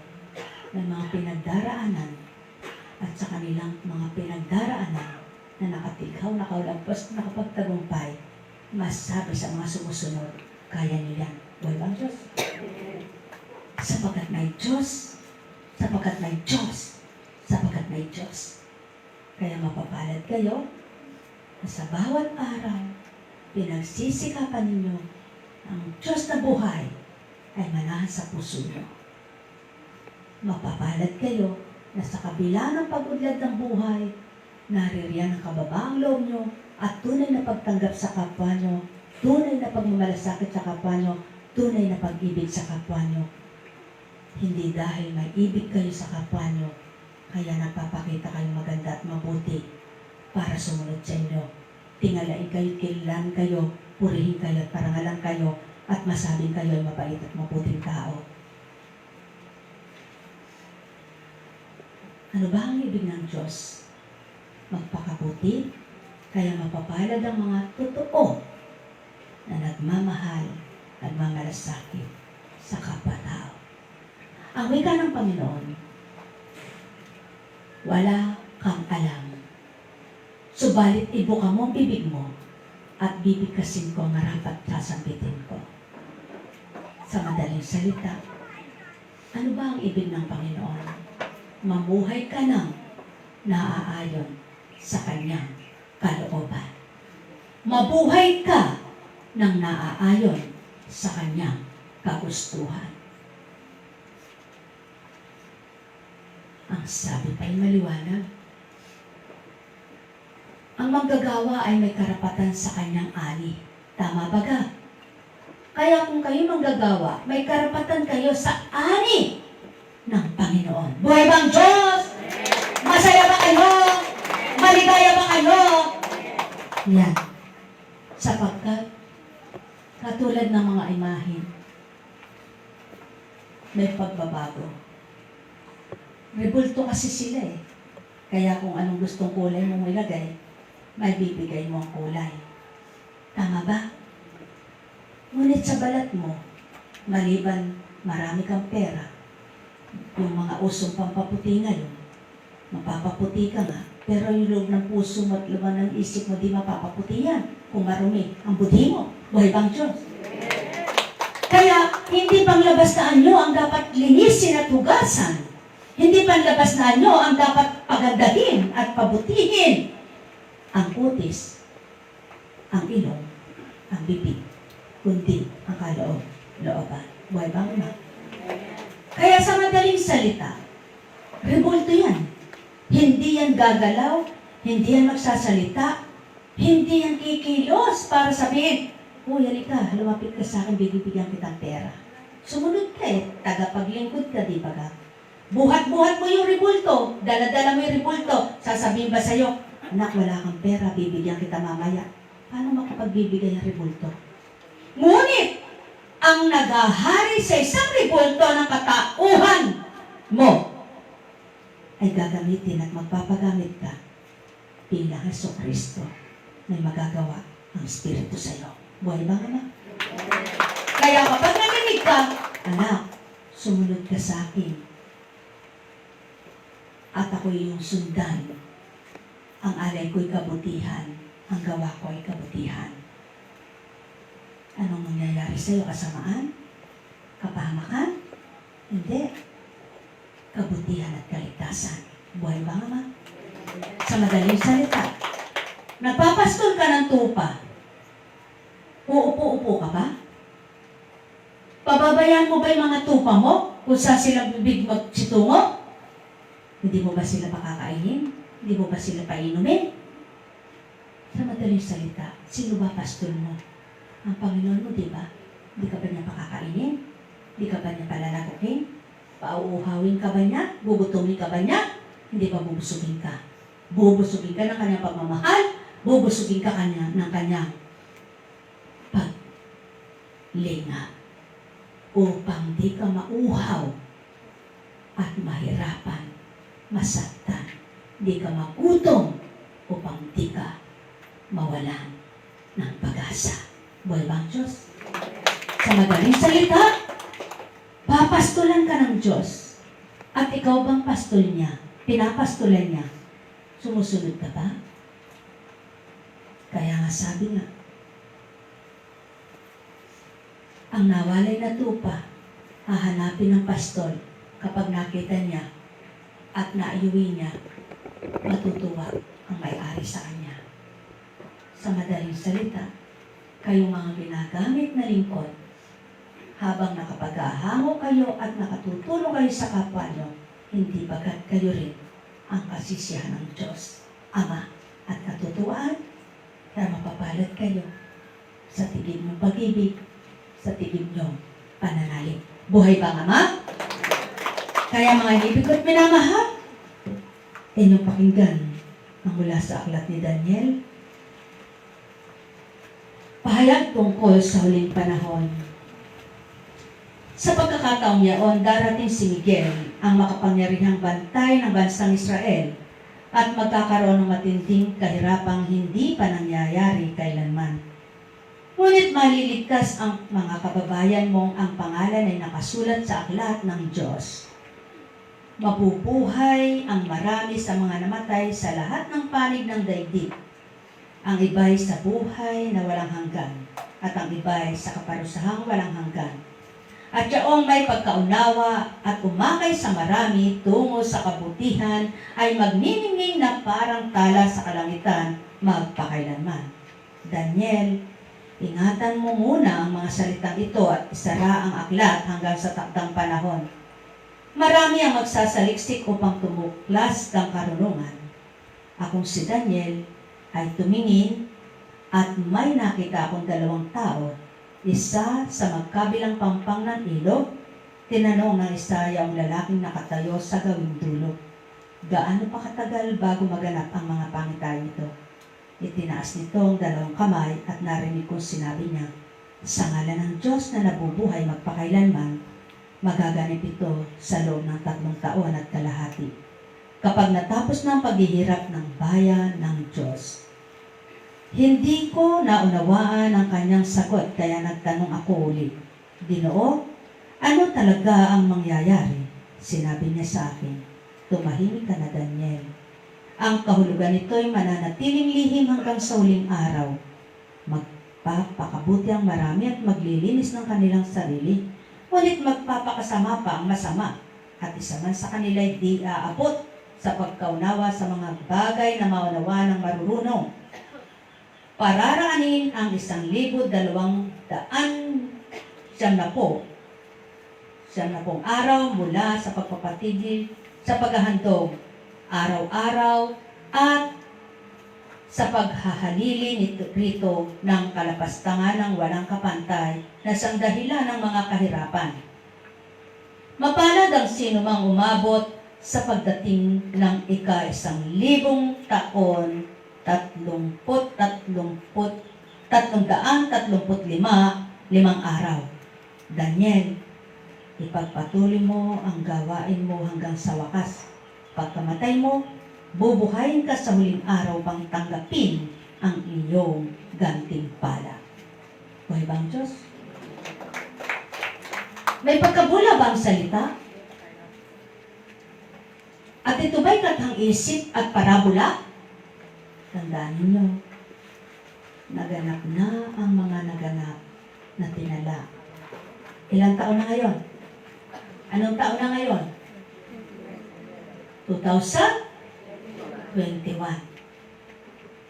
ng mga pinagdaraanan at sa kanilang mga pinagdaraanan na nakatighaw, nakaulagpas, nakapagtagumpay, masasabi sa mga sumusunod, kaya niyo yan. Walang Diyos. Sapagkat may Diyos, sapagkat may Diyos, sapagkat may Diyos. Kaya mapapalad kayo na sa bawat araw, pinagsisikapan ninyo ang Diyos na buhay ay manahan sa puso nyo. Mapapalad kayo na sa kabila ng pag-udlad ng buhay, naririyan ang kababaang loob nyo at tunay na pagtanggap sa kapwa nyo, tunay na pagmamalasakit sa kapwa nyo, tunay na pag-ibig sa kapwa nyo. Hindi dahil may ibig kayo sa kapwa nyo, kaya napapakita kayong maganda at mabuti para sumunod sa inyo. Tingalain kayo, kailan kayo, purihin kayo at parangalan kayo at masabing kayo ay mabait at mabuting tao. Ano ba ang ibig ng Diyos? Magpakabuti, kaya mapapalad ang mga totoo na nagmamahal, nagmamalasakit sa kapwa-tao. Ang wika ng Panginoon, wala kang alam. Subalit ibuka mo ang bibig mo at bibigkasin ko ang marapat sasambitin ko. Sa madaling salita, ano ba ang ibig ng Panginoon? Mamuhay ka ng naaayon sa Kanyang kalooban. Mabuhay ka ng naaayon sa Kanyang kagustuhan. Ang sabi pa'y maliwanag. Ang manggagawa ay may karapatan sa kanyang ani. Tama ba ka? Kaya kung kayo manggagawa, may karapatan kayo sa ani ng Panginoon. Buhay bang Diyos? Masaya ba kayo? Maligaya ba kayo? Yan. Sapagkat, katulad ng mga imahe, may pagbabago. Rebulto kasi sila eh. Kaya kung anong gustong kulay mo ilagay, may bibigay mo ang kulay. Tama ba? Ngunit sa balat mo, maliban marami kang pera, yung mga usong pampaputi ngayon, mapapaputi ka nga, pero yung loob ng puso mo at laman ng isip mo, di mapapaputi yan kung marumi ang budhi mo. Buhay bang Diyos? Kaya, hindi pang labas na anyo ang dapat linisin at hugasan. Hindi pang labas na anyo ang dapat pagandahin at pabutihin. Ang kutis, ang ilong, ang bibig, kundi ang kaloob-looban. Buhay bang Ama? Kaya sa madaling salita, rebulto yan. Hindi yan gagalaw, hindi yan magsasalita, hindi yan kikilos para sabihin, uy, halika, lumapit ka sa akin, bibigyan kitang pera. Sumunod ka eh, tagapaglingkod ka, di ba ka? Buhat-buhat mo yung rebulto, dala-dala mo yung rebulto, sasabihin ba sa'yo, anak, wala kang pera, bibigyan kita mamaya. Paano makapagbibigay ang rebulto? Ngunit, ang nagahari sa isang rebulto ng katauhan mo, ay gagamitin at magpapagamit ka bilang Jesucristo na magagawa ang Espiritu sa iyo. Buhay bang Ama? Kaya kapag narinig ka, anak, sumunod ka sa akin. At ako'y iyong sundan. Ang alay ko'y kabutihan, ang gawa ko'y kabutihan. Anong mangyayari sa iyo? Kasamaan? Kapahamakan? Hindi. Kabutihan at kaligtasan. Buhay bang Ama? Sa madaling salita, nagpapastol ka ng tupa. Uupo-upo ka ba? Pababayaan mo ba yung mga tupa mo kung saan sila bibig magsitungo? Hindi mo ba sila pakakainin? Hindi mo ba sila painumin? Sa madaling salita, sino ba pastol mo? Ang Panginoon mo, di ba? Hindi ka ba niya pakakainin? Hindi ka ba niya palalagukin? Pauuhawin ka ba niya? Gugutumin ka ba niya? Hindi ba bubusugin ka? Bubusugin ka ng kanyang pagmamahal? Bubusugin ka ng kanyang paglinga upang di ka mauhaw at mahirapan, masaktan. Di ka magutom upang di ka mawalan ng pag-asa. Buhay bang Diyos? Sa madaling salita, papastulan ka ng Diyos. At ikaw bang pastol niya? Pinapastulan niya? Sumusunod ka ba? Kaya nga sabi nga, ang nawalay na tupa, hahanapin ng pastol kapag nakita niya at naiuwi niya, matutuwa ang may-ari sa kanya. Sa madaling salita, kayong mga ginagamit na lingkod, habang nakapag-ahango kayo at nakatutulong kayo sa kapwa nyo, hindi bagat kayo rin ang kasisiyahan ng Diyos, Ama at katutuwaan, kaya mapapalad kayo sa tigib ng pag-ibig, sa tigib ng pananalig. Buhay bang Ama? Kaya mga ibig ko't minamahal, inyong pakinggan ang mula sa aklat ni Daniel, pahayag tungkol sa huling panahon. Sa pagkakataong yaon, darating si Miguel, ang makapangyarihang bantay ng bansang Israel, at magkakaroon ng matinding kahirapang hindi pa nangyayari kailanman. Ngunit maliligtas ang mga kababayan mong ang pangalan ay nakasulat sa aklat ng Diyos. Mabubuhay ang marami sa mga namatay sa lahat ng panig ng daigdig. Ang iba'y sa buhay na walang hanggan, at ang iba'y sa kaparusahang walang hanggan. At yaong may pagkaunawa at umakay sa marami tungo sa kabutihan ay magniningning na parang tala sa kalangitan magpakailanman. Daniel, ingatan mo muna ang mga salitang ito at isara ang aklat hanggang sa takdang panahon. Marami ang magsasaliksik upang tumuklas ng karunungan. Akong si Daniel ay tumingin at may nakita akong dalawang tao isa sa magkabilang pampang ng ilog. Tinanong ng Isaya ang lalaking nakatayo sa gawing dulo, gaano pa katagal bago maganap ang mga pangitain nito? Itinaas nito ang dalawang kamay at narinig kong sinabi niya, sa ngalan ng Diyos na nabubuhay magpakailanman, magaganap ito sa loob ng 3 taon at kalahati, kapag natapos na ang paghihirap ng bayan ng Diyos. Hindi ko naunawaan ang kanyang sagot, kaya nagtanong ako ulit, Ginoo, ano talaga ang mangyayari? Sinabi niya sa akin, tumahimik ka na, Daniel. Ang kahulugan nito ay mananatiling lihim hanggang sa huling araw. Magpapakabuti ang marami at maglilinis ng kanilang sarili, ngunit magpapakasama pa ang masama, at isa man sa kanila ay di aabot sa pagkaunawa sa mga bagay na maunawa ng marurunong. Pararaanin ang 1,270 araw mula sa pagpapatigil sa paghahandog, araw-araw at sa paghahalili nito rito ng kalapastangan ng walang kapantay na siyang dahilan ng mga kahirapan. Mapalad ang sino mang umabot sa pagdating ng ika-1,000 taon, 335 araw. Daniel, ipagpatuloy mo ang gawain mo hanggang sa wakas. Pagkamatay mo, bubuhayin ka sa huling araw pang tanggapin ang iyong gantimpala. Buhay ba ang Diyos? May pagkabula ba ang salita? At ito ba'y kathang isip at parabola? Tandaan ninyo, naganap na ang mga naganap na tinala. Ilang taon na ngayon? Anong taon na ngayon? 2021.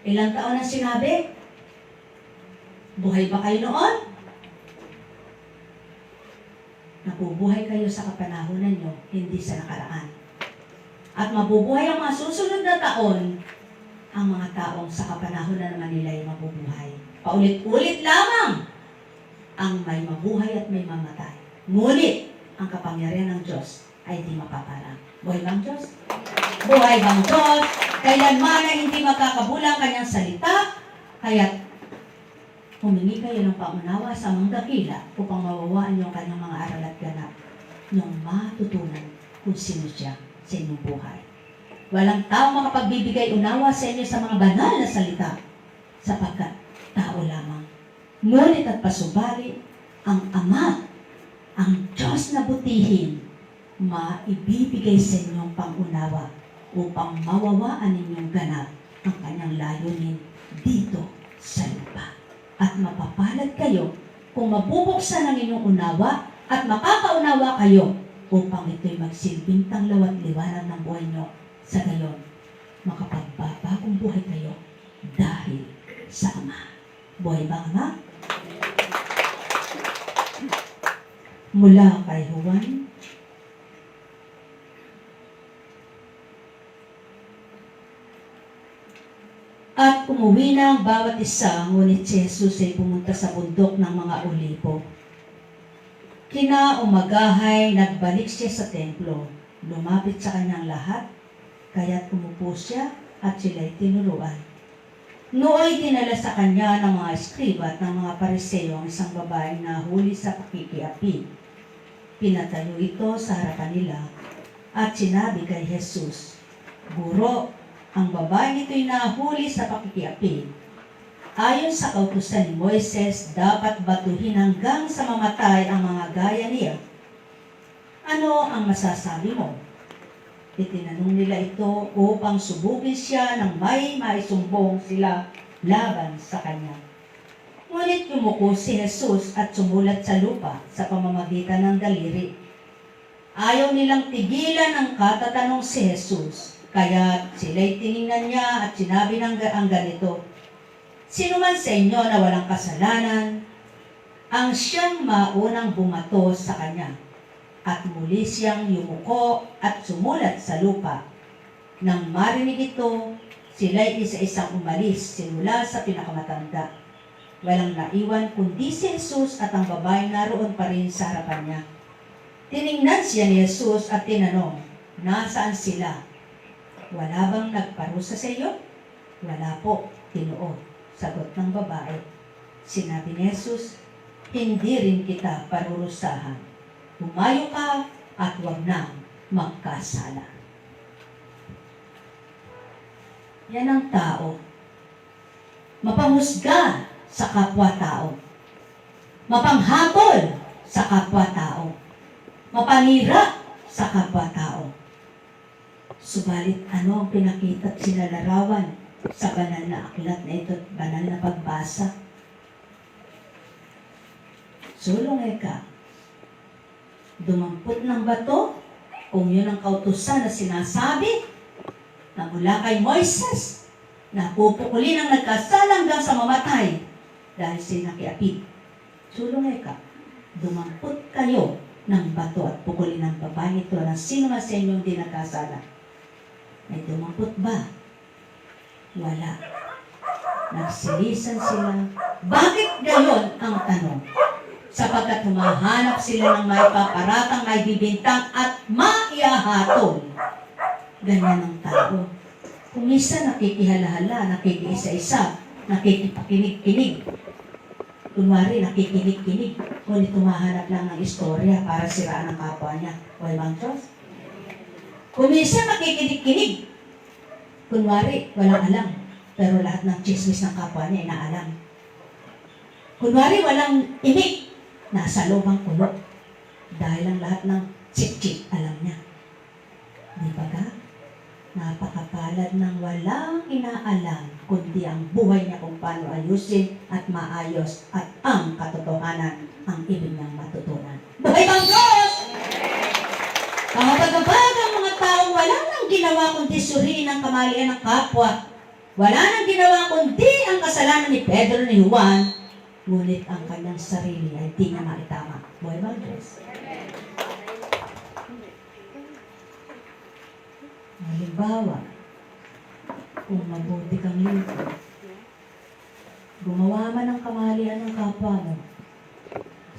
Ilang taon na sinabi? Buhay ba kayo noon? Nabubuhay kayo sa kapanahonan nyo, hindi sa nakaraan. At mabubuhay ang mga susunod na taon, ang mga taong sa kapanahonan naman nila ay mabubuhay. Paulit-ulit lamang ang may mabuhay at may mamatay. Ngunit, ang kapangyarihan ng Diyos ay di mapaparang. Buhay bang Diyos? Buhay bang Diyos? Kailanman ay hindi makakabulang kanyang salita, kaya't humingi kayo ng paunawa sa mga dakila upang mawawaan niyo ang kanyang mga aral at ganap nung matutunan kung sino siya sa inyong buhay. Walang tao makapagbibigay unawa sa inyo sa mga banal na salita sapagkat tao lamang. Ngunit at pasubali, ang Ama, ang Diyos na butihin, maibibigay sa inyong pangunawa upang mawawaan ninyong ganap ang kanyang layunin dito sa lupa. At mapapalad kayo kung mabubuksan ang inyong unawa at makakaunawa kayo upang ito'y magsilbing tanglaw at liwanag ng buhay nyo. Sa gayon, makapagbabagong buhay kayo dahil sa Ama. Buhay ba Ama? Mula kay Juan, at umuwi na ang bawat isa, ngunit si Jesus ay pumunta sa bundok ng mga Olibo. Kinaumagahay, nagbalik siya sa templo. Lumapit sa kanyang lahat, kaya't umupo siya at sila'y tinuruan. Nooy dinala sa kanya ng mga eskriba at ng mga pariseo ang isang babaeng nahuli sa pakikiapi. Pinatayo ito sa harapan nila at sinabi kay Jesus, Guro, ang babaeng ito'y nahuli sa pakikiapi. Ayon sa kautusan ni Moises, dapat batuhin hanggang sa mamatay ang mga gaya niya. Ano ang masasabi mo? Itinanong nila ito upang subukin siya ng may maisumbong sila laban sa kanya. Ngunit yumuko si Jesus at sumulat sa lupa sa pamamagitan ng daliri. Ayaw nilang tigilan ang katatanong si Jesus. Kaya sila'y tiningnan niya at sinabi ng ang ganito, Sino man sa inyo na walang kasalanan, ang siyang maunang bumato sa kanya. At muli siyang yumuko at sumulat sa lupa. Nang marinig ito, sila'y isa-isang umalis simula sa pinakamatanda. Walang naiwan kundi si Jesus at ang babaeng naroon pa rin sa harapan niya. Tiningnan siya ni Jesus at tinanong, "Nasaan sila? Wala bang nagparusa sa iyo?" "Wala po, Ginoo," sagot ng babae. Sinabi ni Jesus, "Hindi rin kita parurusahan. Humayo ka at huwag nang magkasala." Yan ang tao. Mapanghusga sa kapwa-tao. Mapanghatol sa kapwa-tao. Mapanira sa kapwa-tao. Subalit ano ang pinakita at sinalarawan sa banal na aklat na ito at banal na pagbasa? Sulong ka. Dumampot ng bato kung yun ang kautusan na sinasabi na mula kay Moises na pupukulin ang nagkasala hanggang sa mamatay dahil sinakiapid. Sulong ka. Dumampot kayo ng bato at pukulin ng babae ito na sino na sa inyong di nagkasala. May dumampot ba? Wala. Nagsilisan sila. Bakit gayon ang tanong? Sapagkat humahanap sila ng may paparatang, may bibintang at maiahatol. Ganyan ang tao. Kung isa nakikihalahala, nakikiisa-isa, nakikipakinig-kinig. Kunwari, nakikinig-kinig. Ngunit tumahanap lang ng istorya para siraan ang kapwa niya. O ibang Diyos? Kung isa nakikinig-kinig. Kunwari, walang alam. Pero lahat ng chismis ng kapwa niya, inaalam. Kunwari, walang imig. Nasa loob ang kulot. Dahil ang lahat ng chip-chip, alam niya. Di ba ka? Napakapalad ng walang inaalam, kundi ang buhay niya kung paano ayusin at maayos at ang katotohanan ang ibig niyang matutunan. Buhay bang Diyos! Kapag-abag ang mga taong wala nang ginawa kundi suriin ang kamalian ng kapwa, wala nang ginawa kundi ang kasalanan ni Pedro ni Juan, ngunit ang kanyang sarili ay di na maitama. Buhay bang Diyos? Halimbawa, kung mabuti kang lingkod, gumawa man ng kamalian ng kapwa mo,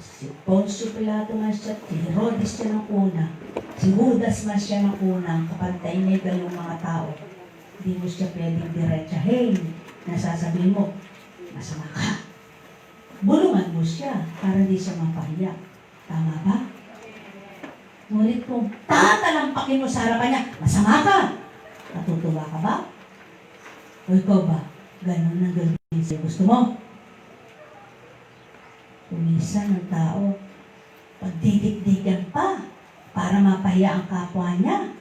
si Poncio Pilato man siya, si Herodes siya ng una, si Judas man siya ng una, ang kapantay niya yung mga tao, hindi mo siya pwedeng diretsahin, nasasabihin mo, masama ka. Bulungan mo siya para hindi siya mapahiya. Tama ba? Ngunit kung tatalampakin mo sa harapan niya, masama ka. Natutuwa ka ba? O ikaw ba? Ganon ang gawin siya. Gusto mo? Kumisan ng tao, pagdidikdikan pa para mapahiya ang kapwa niya.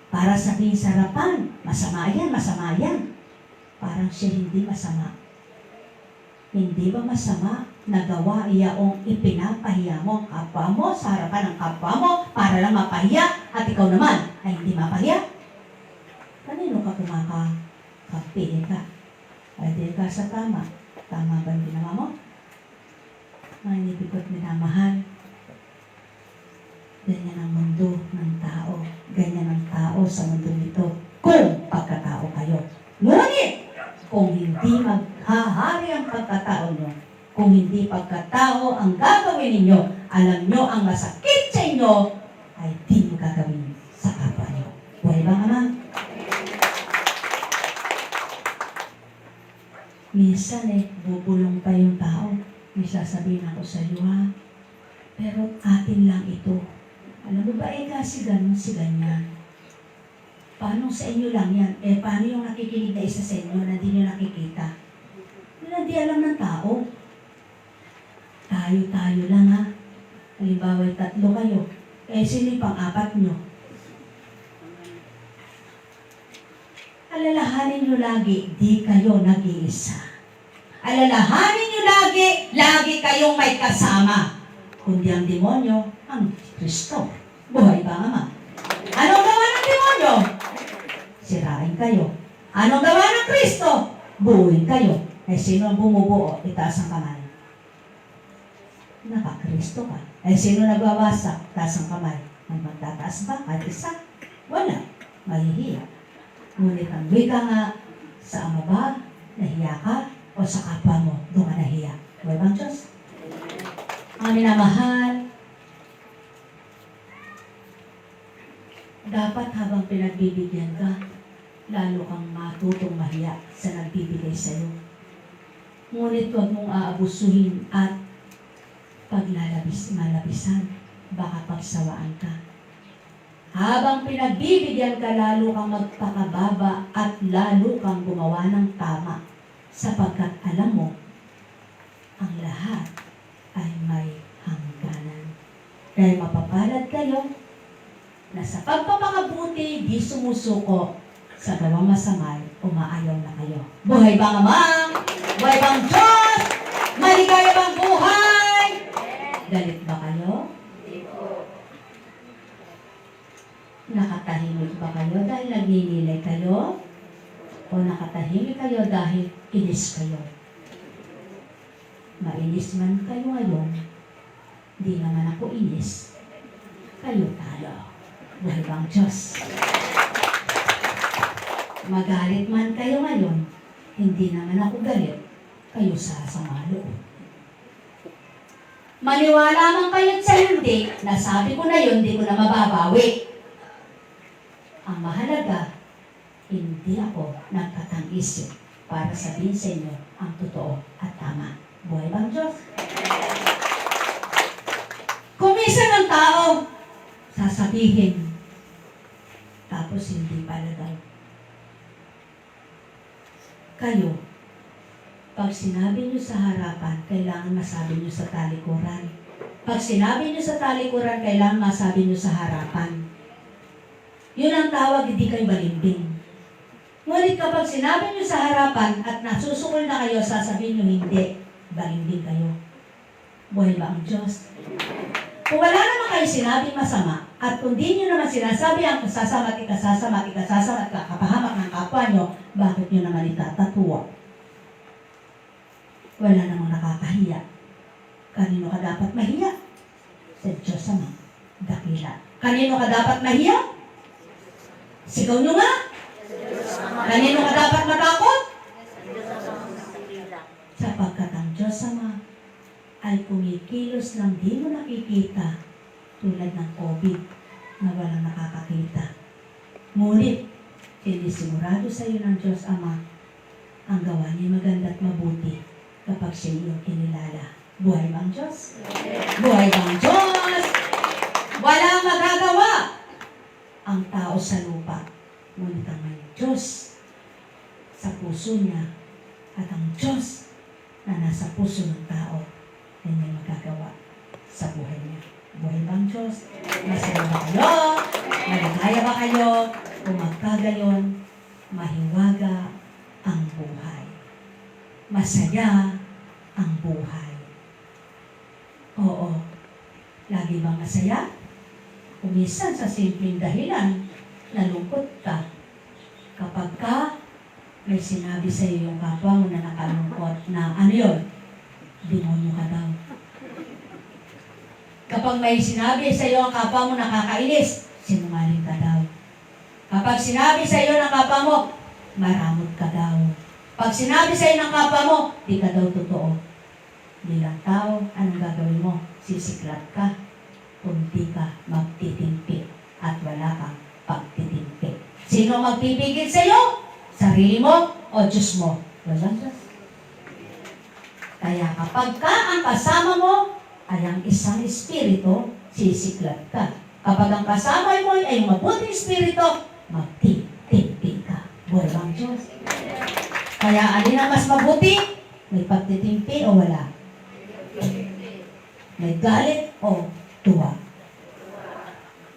Para sabihin sa harapan, masama yan, masama yan. Parang siya hindi masama. Hindi ba masama nagawa iyaong ipinapahiya mo ang kapwa mo sa harapan ng kapwa mo para lang mapahiya at ikaw naman ay hindi mapahiya? Kanino ka kumakakampihin ka? Pwede ka sa tama. Tama ba ang ginawa mo? Mga inibigot minamahal. Ganyan ang mundo ng tao. Ganyan ang tao sa mundo nito. Kung pagkatao kayo. Ngunit, kung hindi maghahari ang pagkatao nyo, kung hindi pagkatao ang gagawin ninyo, alam nyo ang masakit sa inyo, ay di nyo gagawin sa kapwa nyo. Buhay ba, Ama? Minsan bubulong pa yung tao. May sasabihin ako sa iyo, ha? Pero atin lang ito. Alam mo ba, kasi ganun si ganyan. Paano sa inyo lang yan? Paano yung nakikinig na isa sa inyo na hindi nyo nakikita? Yun ang di alam ng tao. Tayo-tayo lang, ha? Halimbawa, 3 kayo. Sino yung pang-4 nyo? Alalahanin nyo lagi, di kayo nag-iisa. Alalahanin nyo lagi kayong may kasama. Kundi ang demonyo, ang Kristo. Buhay ba, Ama? Anong gawa ng demonyo? Sirain kayo. Anong gawa ng Kristo? Buuin kayo. Sino ang bumubuo? Itaas ang kamay. Naka-Kristo ka. Sino nagwawasak? Taas ang kamay. Ang magtataas ba? Kahit isa? Wala. Mahihiya. Ngunit ang wika nga, sa ama ba? Nahiya ka? O sa kapwa mo? Doon ka nahiya. Buhay bang Diyos? Ang minamahal, dapat habang pinagbibigyan ka, lalo kang matutong mahiya sa nagbibigay sa'yo. Ngunit huwag mong aabusuhin at malabisan, baka pagsawaan ka. Habang pinagbibigyan ka, lalo kang magpakababa at lalo kang gumawa ng tama, sapagkat alam mo, ang lahat ay may hangganan. Dahil mapapalad kayo na sa pagpapakabuti di sumusuko, sa gawang masama umaayaw na kayo. Buhay bang Ama? Buhay bang Diyos? Maligaya bang buhay? Galit ba kayo? Nakatahimik ba kayo dahil nagninilay kayo? O nakatahimik kayo dahil inis kayo? Mainis man kayo ngayon, di naman ako inis. Kayo talo. Buhay bang Diyos? Magalit man kayo ngayon, hindi naman ako galit. Kayo sasama loob. Maniwala man kayo sa hindi, nasabi ko na yun, di ko na mababawi. Ang mahalaga, hindi ako nagkatang-isip para sabihin sa inyo ang totoo at tama. Buhay bang Diyos? Kung minsan ng tao, sasabihin, tapos hindi pala daw. Kayo, pag sinabi nyo sa harapan, kailangan masabi nyo sa talikuran. Pag sinabi nyo sa talikuran, kailangan masabi nyo sa harapan. Yun ang tawag, hindi kayo balimbing. Ngunit kapag sinabi nyo sa harapan at nasusukol na kayo, sasabihin nyo hindi, balimbing kayo. Buhay ba ang Diyos? Kung wala naman kayo sinabing masama, at kung di nyo naman sinasabi ang kasasama, kapahamak ng kapwa nyo, bakit nyo naman itatatuwa? Wala namang nakakahiya. Kanino ka dapat mahiya? Sa Diyos Ama, dakila. Kanino ka dapat mahiya? Sigaw nyo nga? Kanino ka dapat matakot? Sapagkat ang Diyos Ama ay kumikilos ng di mo nakikita tulad ng COVID na walang nakakakita. Ngunit, sinisigurado sa iyo ng Diyos Ama ang gawa niya maganda at mabuti kapag siya iyong kinilala. Buhay bang Diyos? Buhay bang Diyos? Walang magagawa ang tao sa lupa. Ngunit ang may Diyos sa puso niya at ang Diyos na nasa puso ng tao ay may magagawa sa buhay niya. Buhay bang Diyos? Masaya ba kayo? Maligaya ba kayo? Kung magkagayon, mahiwaga ang buhay. Masaya ang buhay. Oo. Lagi bang masaya? Kung minsan sa simpleng dahilan, nalungkot ka. Kapag ka may sinabi sa iyo yung kapwa mo na nakalungkot na ano yun? Demonyo ka daw. Kapag may sinabi sa iyo ang kapwa mo nakakainis, sinungaling ka daw. Kapag sinabi sa iyo ng kapwa mo, maramot ka daw. Pag sinabi sa iyo ng kapwa mo, di ka daw totoo. Bilang tao, anong gagawin mo? Sisiklat ka kung di ka magtitimpi at wala kang pagtitimpi. Sino magpipigil sa iyo? Sarili mo o Diyos mo? Walang Diyos. Kaya kapag ka ang kasama mo ay ang isang espiritu, sisiklat ka. Kapag ang kasama mo ay mabuting espiritu, magtitimpi ka. Buhay bang Diyos? Kaya alin ang mas mabuti? May pagtitimpi o wala? May galit o tuwa?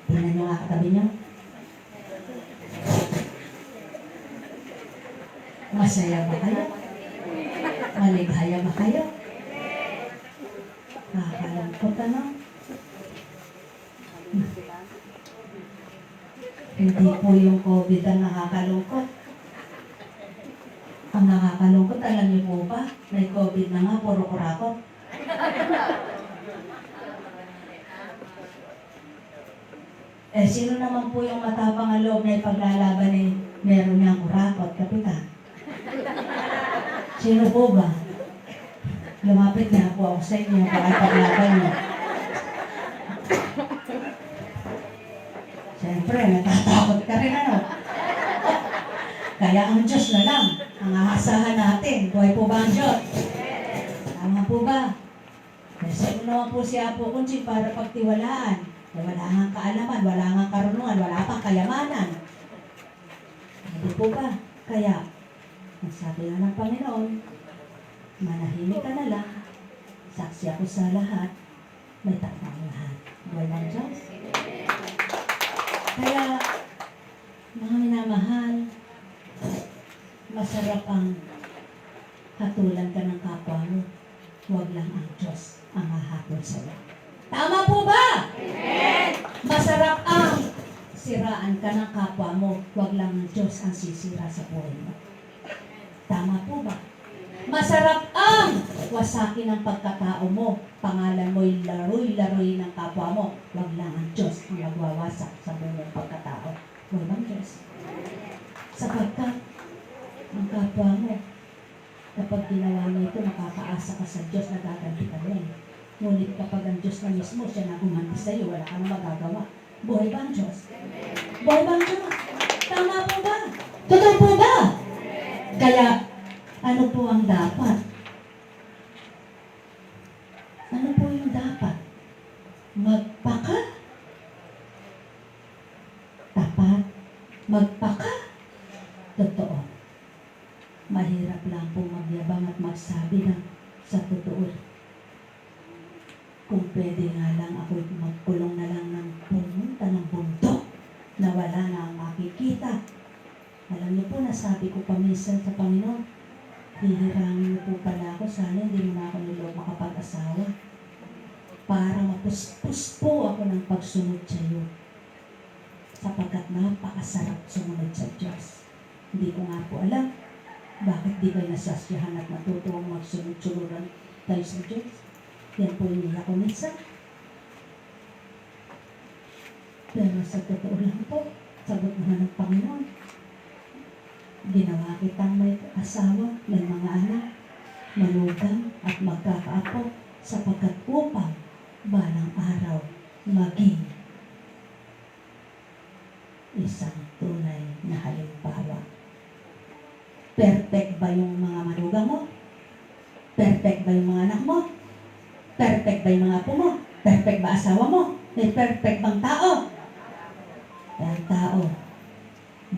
Tingnan nyo nga katabi nyo. Masaya ba kayo? Maligaya ba kayo? Nakakalungkot ano? Hindi po yung COVID ang nakakalungkot. Ang nakakalungkot, alam niyo po ba? May COVID na nga, puro kurakot. Sino naman po yung matapang ang loob na ipaglalaban eh, meron niyang kurakot, kapitan? Sino po ba? Lumapit na ako sa inyo para paglaban niyo. Siyempre, natatakot ka rin ano. Kaya ang Diyos na lang ang aasahan natin. Buhay po ba ang Diyos? Tama po ba? Kasi naman po si Apo Kunching para pagtiwalaan. Wala nga kaalaman, wala nga karunungan, wala pang kayamanan. Hindi po ba? Kaya, ang sabi nga ng Panginoon, manahimik ka na lang, saksi ako sa lahat, may takdang lahat. Buhay ng Diyos. Kaya, mga minamahal, masarap ang hatulan ka ng kapwa mo. Huwag lang ang Diyos ang hahatol sa'yo. Tama po ba? Amen! Masarap ang siraan ka ng kapwa mo. Huwag lang ang Diyos ang sisira sa buhay mo. Tama po ba? Masarap ang wasakin ang pagkatao mo. Pangalan mo'y laroy-laroy ng kapwa mo. Huwag lang ang Diyos ang magwawasak sa buong pagkatao. Huwag ang Diyos. Sapagkat ang kapwa mo, kapag ginawa mo ito, nakakaasa ka sa Diyos, nagaganti ka rin. Ngunit kapag ang Diyos na mismo, siya na gumanti sa iyo, wala ka na magagawa. Buhay ba ang Diyos? Buhay ba ang Diyos? Tama po ba? Totoo po ba? Kaya, ano po ang dapat? Ano po yung dapat? Magpaka? Tapat? Magpaka? Totoo. Mahirap lang po magyabang at magsabi ng sa totoo. Kung pwede nga lang ako magkulong na lang ng pumunta ng bundok na wala na ang makikita. Alam niyo po, nasabi ko pa minsan sa Panginoon, hihirangin niyo po pala ako, sana hindi mo na ako nilog makapag-asawa. Para mapuspos po ako ng pagsunod sa iyo. Sapagkat napakasarap sumunod sa Diyos. Hindi ko nga po alam, bakit di kayo nasasyahan at natutuwang magsunod-sunuran tayo sa Diyos? Yan po yung ako minsan. Pero sa totoo lang po, sagot naman ng Panginoon, ginawa kitang may asawa, may mga anak, manugang at magkakaapo sapagkat upang balang araw maging isang tunay na halimbawa. Perfect ba yung mga manugang mo? Perfect ba yung mga anak mo? Perfect ba yung mga apo mo? Perfect ba asawa mo? May perfect bang tao? Ang tao,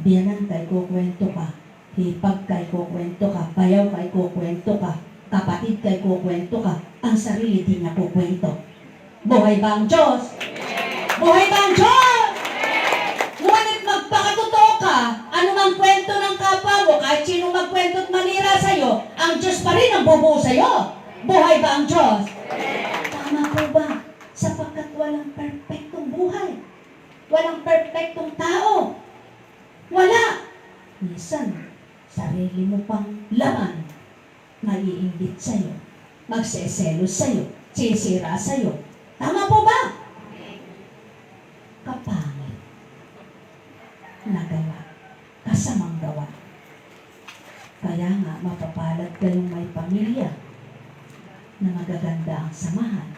biyanan kay kukwento ka, hipag kay kukwento ka, bayaw kay kukwento ka, kapatid kay kukwento ka, ang sarili di niya kukwento. Buhay ba ang Diyos? Buhay ba ang Diyos? Ngunit magpakatotoo ka, anumang kwento ng kapwa mo, kahit sinong magkwento at manira sa'yo, ang Diyos pa rin ang bubuo sa'yo. Buhay ba ang Diyos? Tama po ba? Sapagkat walang perfectong buhay. Walang perfectong tao. Wala. Minsan, sarili mo pang laman, maiinggit sa'yo, magseselos sa'yo, sisira sa'yo. Tama po ba? Kapangit na gawa, kasamang gawa. Kaya nga, mapapalad kayong may pamilya na magaganda ang samahan.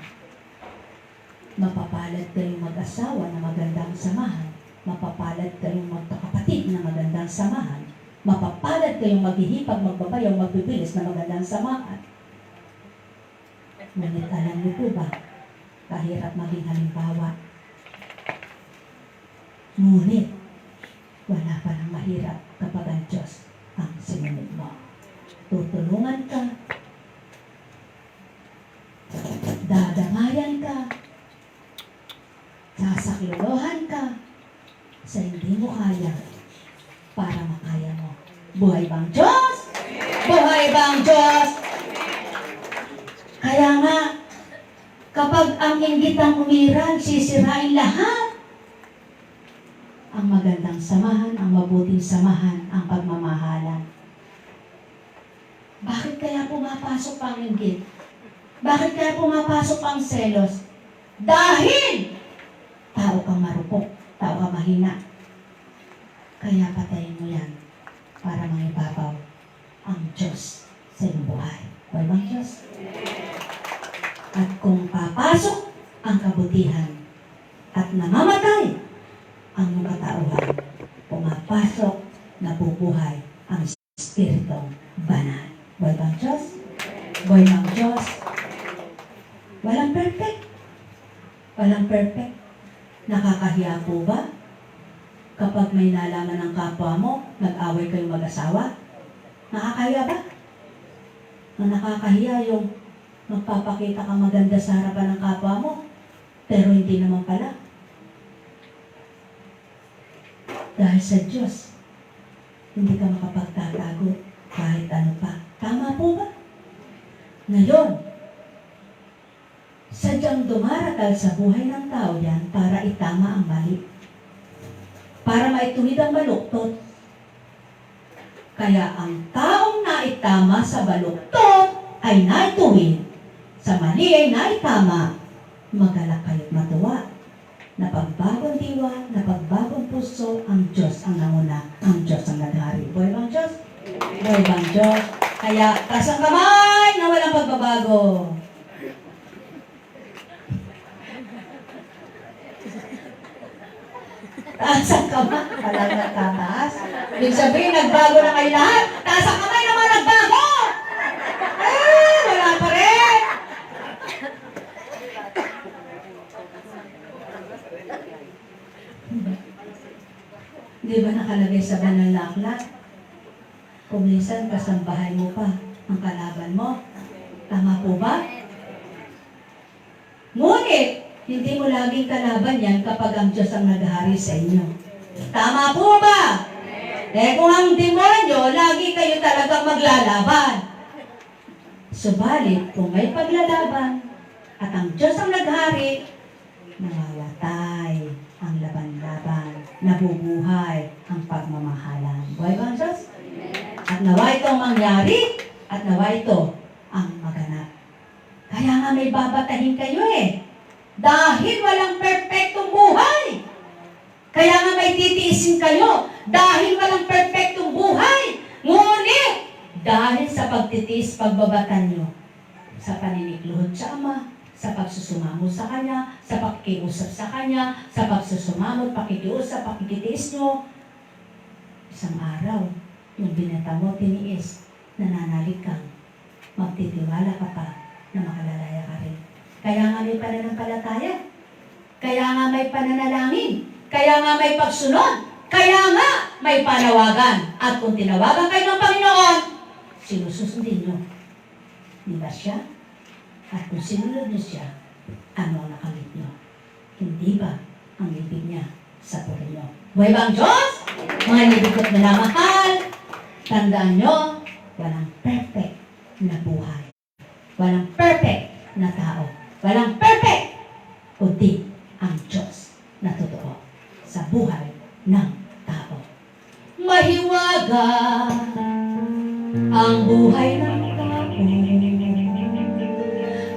Mapapalad kayong mag-asawa na magandang samahan. Mapapalad kayong magkakapatid na magandang samahan. Mapapalad kayong maghihipag, magbabayaw, magbibilis na magandang samahan. Ngunit alam niyo po ba, kahirap maging halimbawa. Ngunit, wala pa ng mahirap kapag ang Diyos ang sinunod mo. Tutulungan ka, dadamayan ka, sasaklolohan ka, sa hindi mo kaya, para makaya mo. Buhay bang Diyos? Buhay bang Diyos? Kaya nga, kapag ang inggitang umiral, sisirain lahat. Ang magandang samahan, ang mabuting samahan, ang pagmamahalan. Bakit kaya pumapasok ang inggit? Bakit kaya pumapasok ang selos? Dahil tao kang marupok, tao kang mahina. Kaya patayin mo yan para mangibabaw ang Diyos sa iyong buhay. Buhay bang Diyos? At kung papasok ang kabutihan at namamatay ang iyong katauhan, pumapasok, nabubuhay ang Espiritong Banal. Buhay bang Diyos? Buhay bang Diyos? Walang perfect. Walang perfect. Nakakahiya po ba? Kapag may nalaman ng kapwa mo, nag-away kayong mag-asawa? Nakakahiya ba? Nakakahiya yung magpapakita ka maganda sa harapan ng kapwa mo, pero hindi naman pala. Dahil sa Diyos, hindi ka makapagtatago kahit ano pa. Tama po ba? Ngayon, sadyang dumaratal sa buhay ng tao yan para itama ang mali. Para maituwid ang baluktot. Kaya ang taong naitama sa baluktot ay naituwid. Sa mali ay naitama. Magalak kayo't matuwa. Napagbagong diwa, napagbagong puso, ang Diyos ang nanguna, ang Diyos ang naghari. Buhay bang Diyos? Buhay bang Diyos? Kaya taas ang kamay na walang pagbabago. Taas ang kamay, walang nagtataas. Ibig sabihin, nagbago na kayo lahat. Taas ang kamay naman, nagbago! Wala pa rin! Di ba nakalagay sa banal na aklat? Kung minsan kasambahay mo pa ang kalaban mo. Tama po ba? Ngunit, hindi mo laging kalaban yan kapag ang Diyos ang naghahari sa inyo. Tama po ba? Kung ang demonyo, lagi kayo talagang maglalaban. Subalit, kung may paglalaban at ang Diyos ang naghari, nawawatay ang laban-laban, nabubuhay ang pagmamahalan. Buhay ba ang Diyos? At nawa itong mangyari, at nawa ito ang maganap. Kaya nga may babatahin kayo dahil walang perpektong buhay. Kaya nga may titiisin kayo dahil walang perpektong buhay. Ngunit, dahil sa pagtitiis, pagbabatan nyo, sa paninikluhod sa Ama, sa pagsusumamo sa Kanya, sa pakikiusap sa Kanya, sa pagsusumamo, pakikiusap, pakikitiis nyo, isang araw, yung binata mo, tiniis, nananalig kang, magtitiwala ka pa na makalalaya ka rin. Kaya nga may pananampalataya, kaya nga may pananalangin, kaya nga may pagsunod, kaya nga may panawagan. At kung tinawagan kayo ng Panginoon, sinususundin nyo. Di ba siya? At kung sinunod nyo siya, ano ang nakamit nyo? Hindi ba ang ibig niya sa buhay nyo? Buhay ba ang Diyos? Mga nilibot na mahal, tandaan nyo, walang perfect na buhay. Walang perfect na tao. Walang perfect, kundi ang Diyos na totoo sa buhay ng tao. Mahiwaga ang buhay ng tao.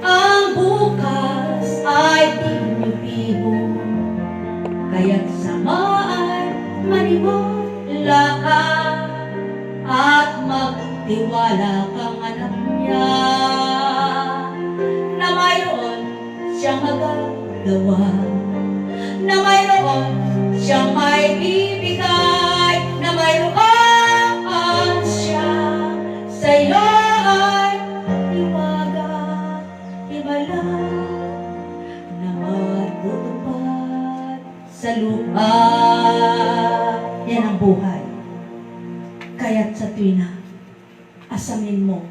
Ang bukas ay pinupiho, kaya't samaan maniwala ka at magtiwala kang anak niya na mayroon siyang magagawa, na mayroon siyang may bibigay, na mayroon siya sa iyo ay hiwaga, himala na matutupad sa lupa. Yan ang buhay. Kaya't sa tuwina, asamin mo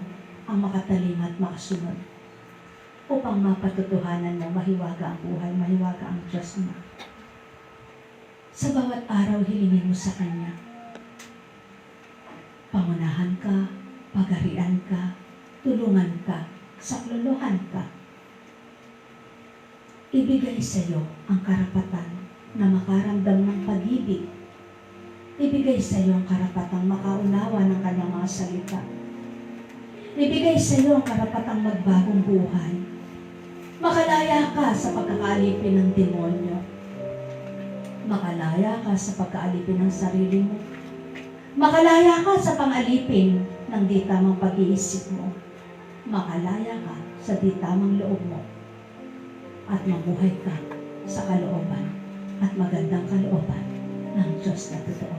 ang makatalima at makasunod upang mapatutuhanan mo, mahiwaga ang buhay, mahiwaga ang Diyos mo. Sa bawat araw, hilingin mo sa Kanya. Pangunahan ka, pagarian ka, tulungan ka, saklolohan ka. Ibigay sa iyo ang karapatan na makaramdam ng pag-ibig. Ibigay sa iyo ang karapatang makaunawa ng Kanyang mga salita. Ibigay sa iyo ang karapatang magbagong buhay. Makalaya ka sa pagkakaalipin ng demonyo. Makalaya ka sa pagkaalipin ng sarili mo. Makalaya ka sa pangalipin ng di tamang pag-iisip mo. makalaya ka sa di tamang loob mo at mabuhay ka sa kalooban at magandang kalooban ng Diyos na totoo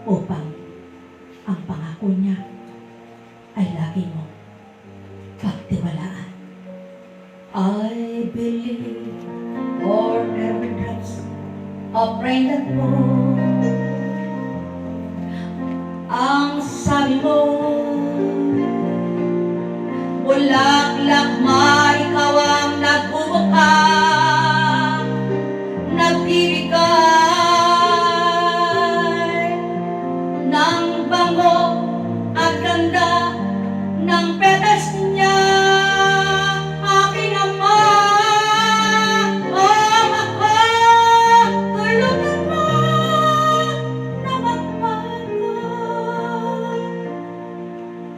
upang ang pangako niya ay lagi mo pagtiwalaan. I believe for every drops of rain that fall. Ang sabi mo, bulaklak man, ikaw ang nagbubukang, nagbibigay ng bango at ganda ng petas niya. Aking Ama, ako, tulungan mo na magbago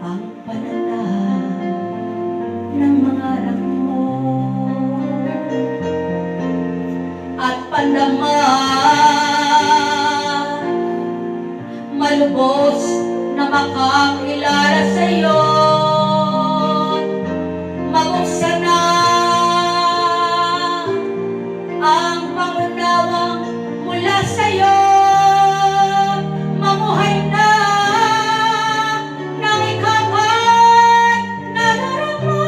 ang pananaw ng mga anak mo at pandama malubos na makakilala sa iyo. Mabuksan na ang pangunawang mula sa iyo. Mamuhay na nang ikaw ay nadarama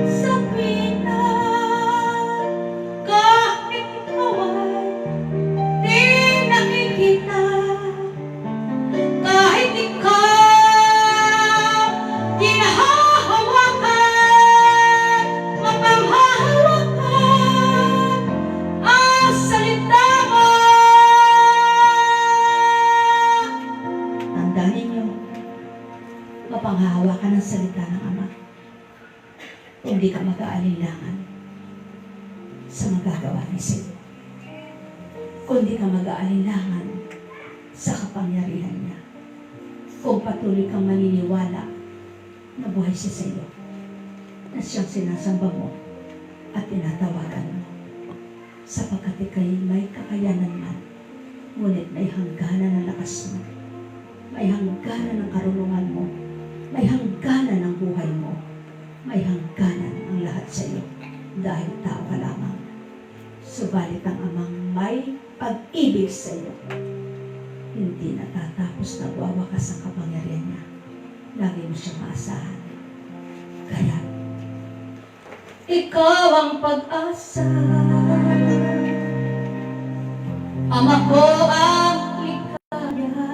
sa pinan. Kahit ikaw ay di nakikita, kahit ikaw di nahahawakan, mapanghahawakan ang salita mo. Tandaan ninyo, mapanghahawakan ang salita ng Ama. Hindi ka mag-aalinlangan sa magagawa ni Sino. Kundi ka mag-aalinlangan sa kapangyarihan niya. Kung patuloy kang maniniwala na buhay siya sa iyo, na siyang sinasamba mo at tinatawagan mo, sapagkat ika'y may kakayanan man, ngunit may hangganan ng lakas mo, may hangganan ng karunungan mo, may hangganan ng buhay mo, may hangganan ang lahat sa iyo dahil tao ka lamang. Subalit ang Amang may pag-ibig sa iyo hindi natatapos na wawakas ang kapangyarihan niya. Lagi mo siyang maasahan. Kaya, ikaw ang pag-asa. Ama ko ang ligaya.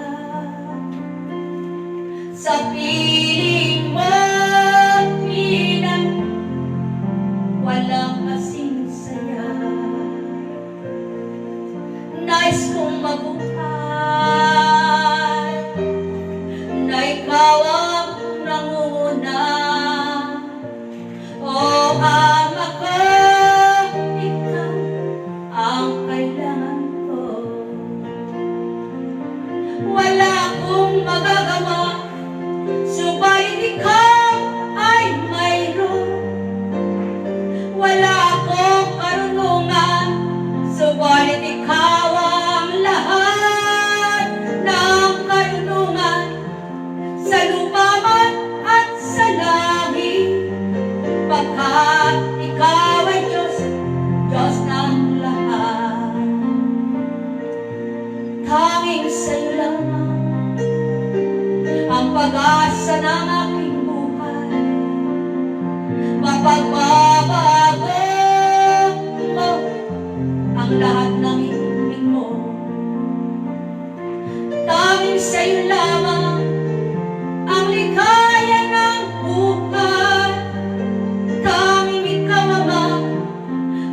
Sa piling mo, pinan, walang kasing saya. Nais kong mabuhay na ikaw ang nanguna. O Ama ko, ikaw ang kailangan ko. Wala akong magagawa, subalit ikaw ay mayroon. Wala akong karunungan, subalit ikaw ang lahat ng karunungan. Sa lupa man at sa langit, pagkat ikaw ay Diyos, Diyos ng lahat. Tanging sa'yo lamang ang pag-asa ng aking buhay. Mapagbabago mo ang lahat ng ibig mo. Tanging sa'yo lamang ang ligaya ng buhay. Tanging ikaw, Ama,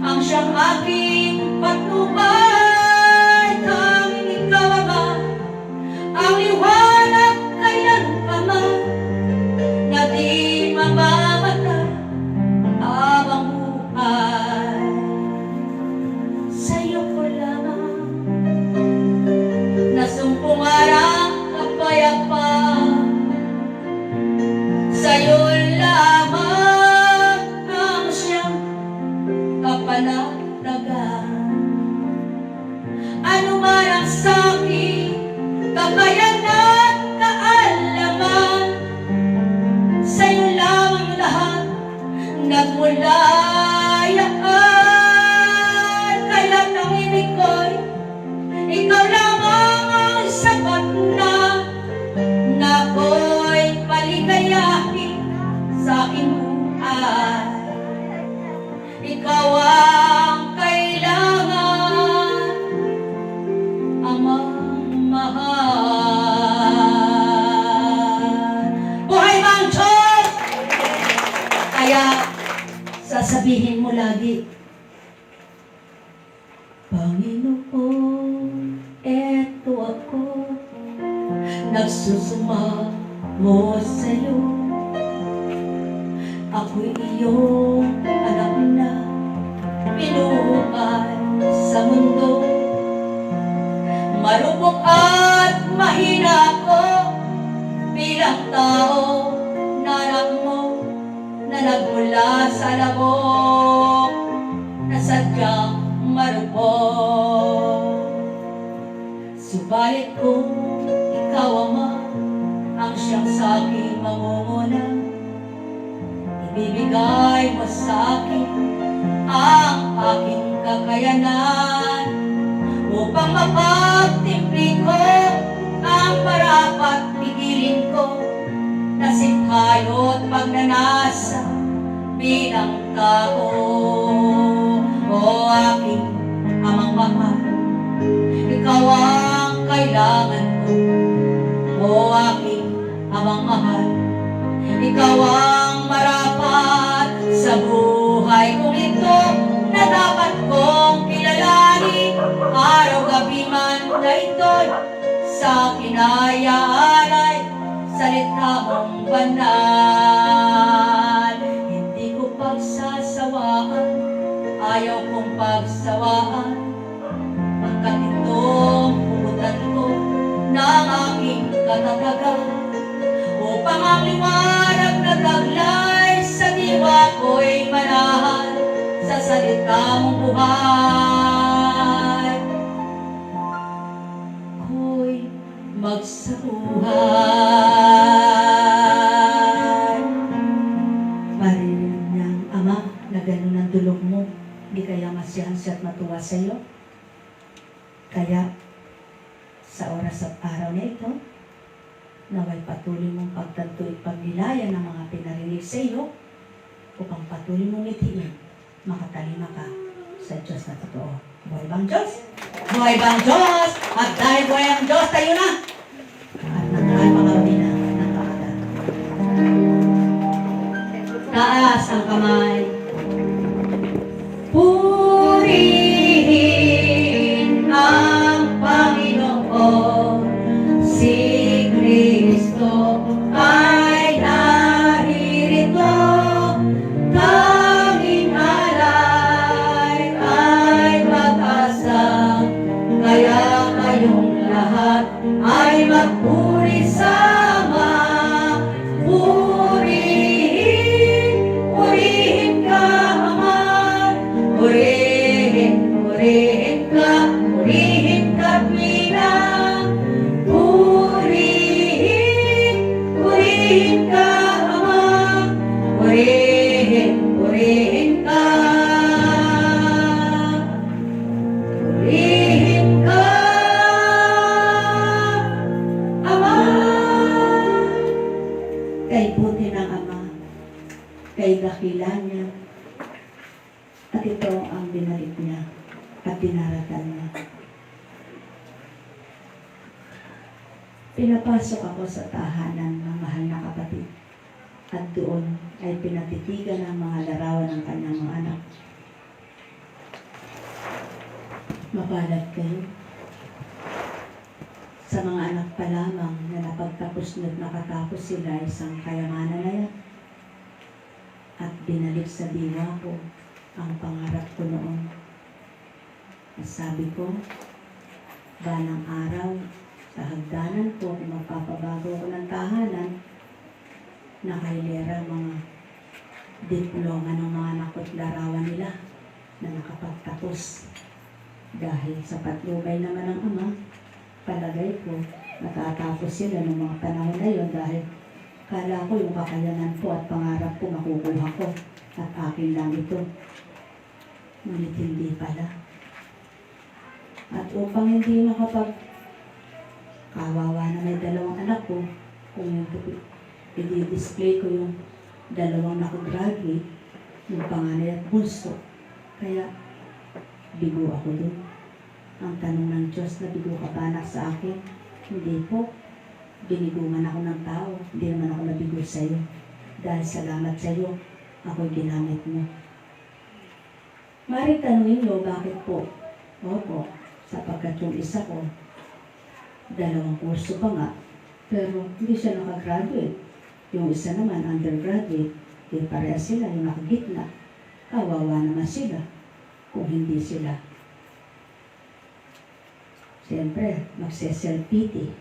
ang siyang aking patnubay. Tanging ikaw, Ama, ang liwanag kailan pa man na di mamamatay habang buhay. Sa'yo ko lamang nasumpungan ang kapayapaan. Sabihin mo lagi, Panginoon, eto ako, nagsusumamo sa'yo. Ako'y iyong anak na pinuhay sa mundo. Marupok at mahina ako bilang tao na anak mo, na nagmula sa labok na sadyang marupok. Subalit kung ikaw, Ama, ang siyang sa'king mangunguna, ibibigay mo sa'kin ang aking kakayanan upang mapagtimpli ko ang marapat pigilin ko na sintayot pagnanasa bilang tao. O aking amang mahal, ikaw ang kailangan ko. O aking amang mahal, ikaw ang marapat sa buhay kong ito na dapat kong kilalanin. Araw-gabi man na ito'y sa kinayaan ay salita mong banal. Hindi ko pagsasawaan, ayaw kong pagsawaan, pagkat itong pugutan ko ng aking katatagan, upang ang liwanag na taglay sa diwa ko'y manahan sa salita mong buhay. Ko'y magsabuhay. Maririnig ng Ama na ganun ang dulog mo, di kaya masyahan at matuwa sa iyo? Kaya sa oras at araw na ito, naway patuloy mong pagtantu'y pagnilaya ng mga pinarinig sa iyo upang patuloy mong itiin, makatalima ka sa Diyos na totoo. Buhay bang Diyos? Buhay bang Diyos? At dahil buhay ang Diyos, tayo na! At nangay mga na ng paagal. Taas ang kamay. Purihin ang Panginoon, si Kristo ay naririto, tanging alay ay mag-asa, kaya kayong lahat ay magpuri sama. Purihin ka, Ama, purihin ka, bilang. Purihin ka, Ama, purihin ka. Purihin ka, Ama. Kay buti ng Ama, kay dakila niya, at ito ang binalik niya at dinaratan niya. Pinapasok ako sa tahanan ng mahal na kapatid, at doon ay pinatitigan ang mga larawan ng kanyang mga anak. Mapalad kayo sa mga anak pa lamang na napagtapos na't nakatapos sila isang kayamanan na yan, at binalik sa diwa ko ang pangarap ko noon. At sabi ko, balang araw, sa hagdanan ko, kung magpapabago ko ng tahanan, nakailera mga diploma ng mga anak ko't larawan nila na nakapagtapos. Dahil sa patnubay naman ng Ama, palagay ko, natatapos sila ng mga panahon na yun dahil kala ko yung kakayanan ko at pangarap ko makukuha ko at akin lang ito. Ngunit hindi pala. At upang hindi kawawa na may dalawang anak ko, kung yung i-display ko yung dalawang nakagraduate, yung panganay at bunso. Kaya, bigo ako dun. Ang tanong ng Diyos na bigo ka ba anak sa akin? Hindi po. Biniguman ako ng tao. Hindi naman ako nabigo sa iyo. Dahil salamat sa iyo, ako'y ginamit mo. Maring tanungin nyo, bakit po? Opo, sapagkat yung isa ko, 2 kurso pa nga, pero hindi siya nakagraduate. Yung isa naman, undergraduate, di pareha sila, yung nakagitna. Kawawa naman sila kung hindi sila. Siyempre, magse-self-pity.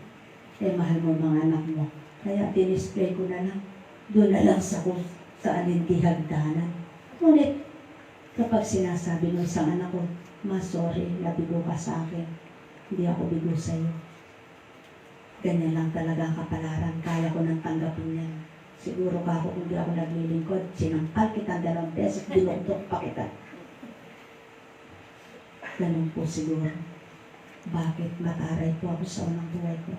Mahal mo mga anak mo. Kaya dinisplay ko na lang. Doon na lang sa kung saan hindi hagdanan. Ngunit, kapag sinasabi ng isang anak ko, Ma, sorry, nabigo ka sa akin. Hindi ako bigo sa'yo. Ganyan lang talaga ang kapalaran. Kaya ko nang tanggapin yan. Siguro ka ako kung di ako naglilingkod. Sinampal kita 2 beses, dinuktok pa kita. Ganun po siguro. Bakit mataray po ako sa unang buhay ko?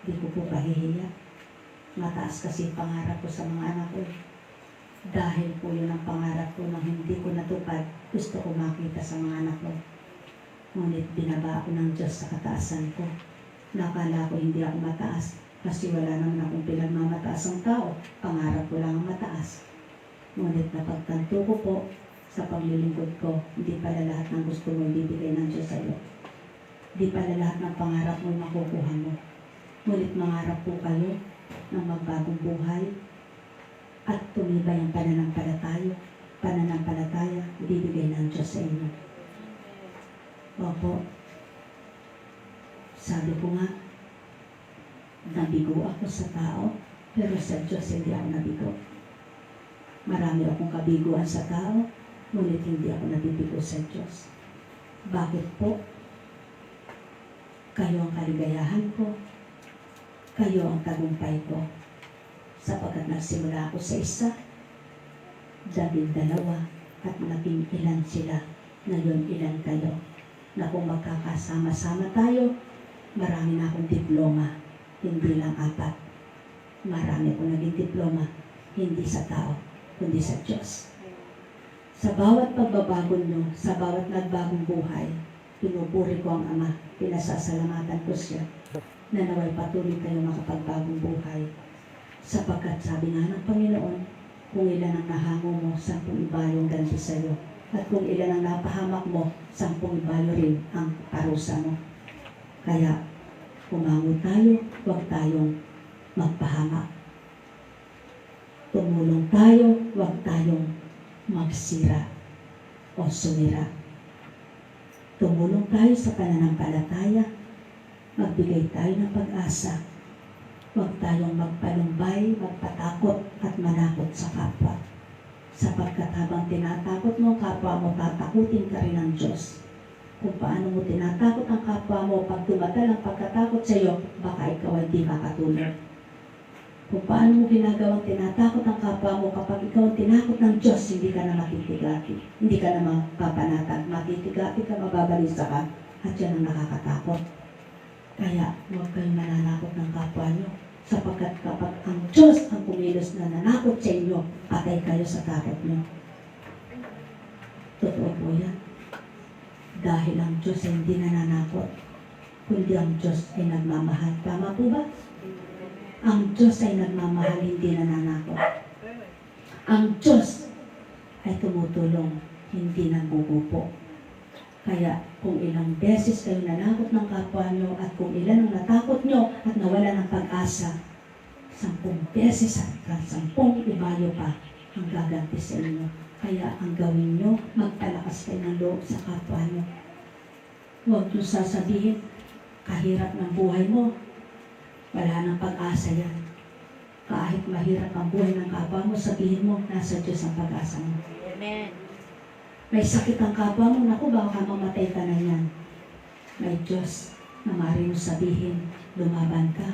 Di ko po kahihiya. Mataas kasi pangarap ko sa mga anak ko. Dahil po yun ang pangarap ko nang hindi ko natupad, gusto ko makita sa mga anak ko. Ngunit binaba ako ng Diyos sa kataasan ko. Nakala ko hindi ako mataas kasi wala naman akong pinagmamataas ang tao. Pangarap ko lang ang mataas. Ngunit napagtanto ko po sa paglilingkod ko, hindi pala lahat ng gusto mo ibibigay ng Diyos sa iyo. Hindi pala lahat ng pangarap mo makukuha mo. Ngunit mangarap po kayo ng magbagong buhay at tumibay ang pananampalataya, ibibigay ng Diyos sa inyo. Opo, sabi ko nga, nabigo ako sa tao, pero sa Diyos hindi ako nabigo. Marami akong kabiguan sa tao, ngunit hindi ako nabibigo sa Diyos. Bakit po? Kayo ang kaligayahan ko, kayo ang tagumpay ko. Sapagkat nagsimula ako sa isa, 12, at naging ilan sila, ngayon ilan kayo. Na kung magkakasama-sama tayo, marami na akong diploma, hindi lang 4. Marami akong naging diploma, hindi sa tao, kundi sa Diyos. Sa bawat pagbabago nyo, sa bawat nagbagong buhay, pinupuri ko ang Ama, pinasasalamatan ko siya, na naway patuloy kayo makapagbagong buhay. Sapagkat sabi nga ng Panginoon, kung ilan ang nahango mo, 10 ibayong ganti sa'yo. At kung ilan ang napahamak mo, 10 ibayo rin ang parusa mo. Kaya, kumango tayo, huwag tayong magpahamak. Tumulong tayo, huwag tayong magsira o sumira. Tumulong tayo sa pananampalataya, magbigay tayo ng pag-asa. Huwag tayong magpalumbay, magpatakot at manakot sa kapwa. Sapagkat habang tinatakot mo ang kapwa mo, tatakutin ka rin ng Diyos. Kung paano mo tinatakot ang kapwa mo, pag tumagal ang pagkatakot sa iyo, baka ikaw ay di makatulog. Kung paano mo ginagawang tinatakot ang kapwa mo, kapag ikaw ang tinakot ng Diyos, hindi ka na makitigati. Hindi ka na mapapanatag. Makitigati ka, mababalisa ka, at yan ang nakakatakot. Kaya huwag kayong mananakot ng kapwa nyo. Sapagkat kapag ang Diyos ang kumilos na nanakot sa inyo, patay kayo sa takot nyo. Totoo po yan. Dahil ang Diyos ay hindi nananakot, kundi ang Diyos ay nagmamahal. Tama po ba? Ang Diyos ay nagmamahal, hindi nananakot. Ang Diyos ay tumutulong, hindi nagbubupo. Kaya kung ilang beses kayo nanakot ng kapwa nyo at kung ilan ang natakot nyo at nawala ng pag-asa, 10 beses at 10 ibayo pa ang gaganti sa inyo. Kaya ang gawin nyo, magpalakas kayo ng loob sa kapwa nyo. Huwag nyo sasabihin, kahirap ng buhay mo, wala nang pag-asa yan. Kahit mahirap ang buhay ng kapwa mo, sabihin mo, nasa Diyos ang pag-asa mo. Amen. May sakit ang kapwa mo, naku, baka mamatay ka na yan. May Diyos na maaari mo sabihin, lumaban ka.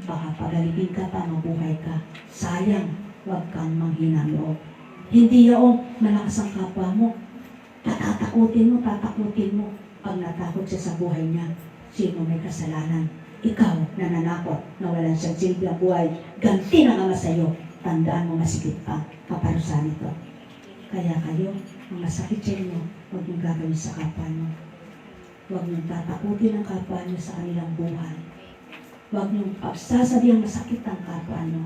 Baka pagaligin ka pa, mabuhay ka. Sayang, huwag kang manghinang loob. Hindi yaong malakas ang kapwa mo. Tatakutin mo. Pag natakot siya sa buhay niya, sino may kasalanan? Ikaw na nanakot, na walang siyang silbi ang buhay, ganti na nga sa'yo. Tandaan mo masigit pa, kaparusahan ito. Kaya kayo, ang masakit sa inyo, huwag niyong gagawin sa kapwa niyo. Huwag niyong tatakutin ang kapwa niyo sa kanilang buhay. Huwag niyong pagsasabihan masakit ang kapwa niyo,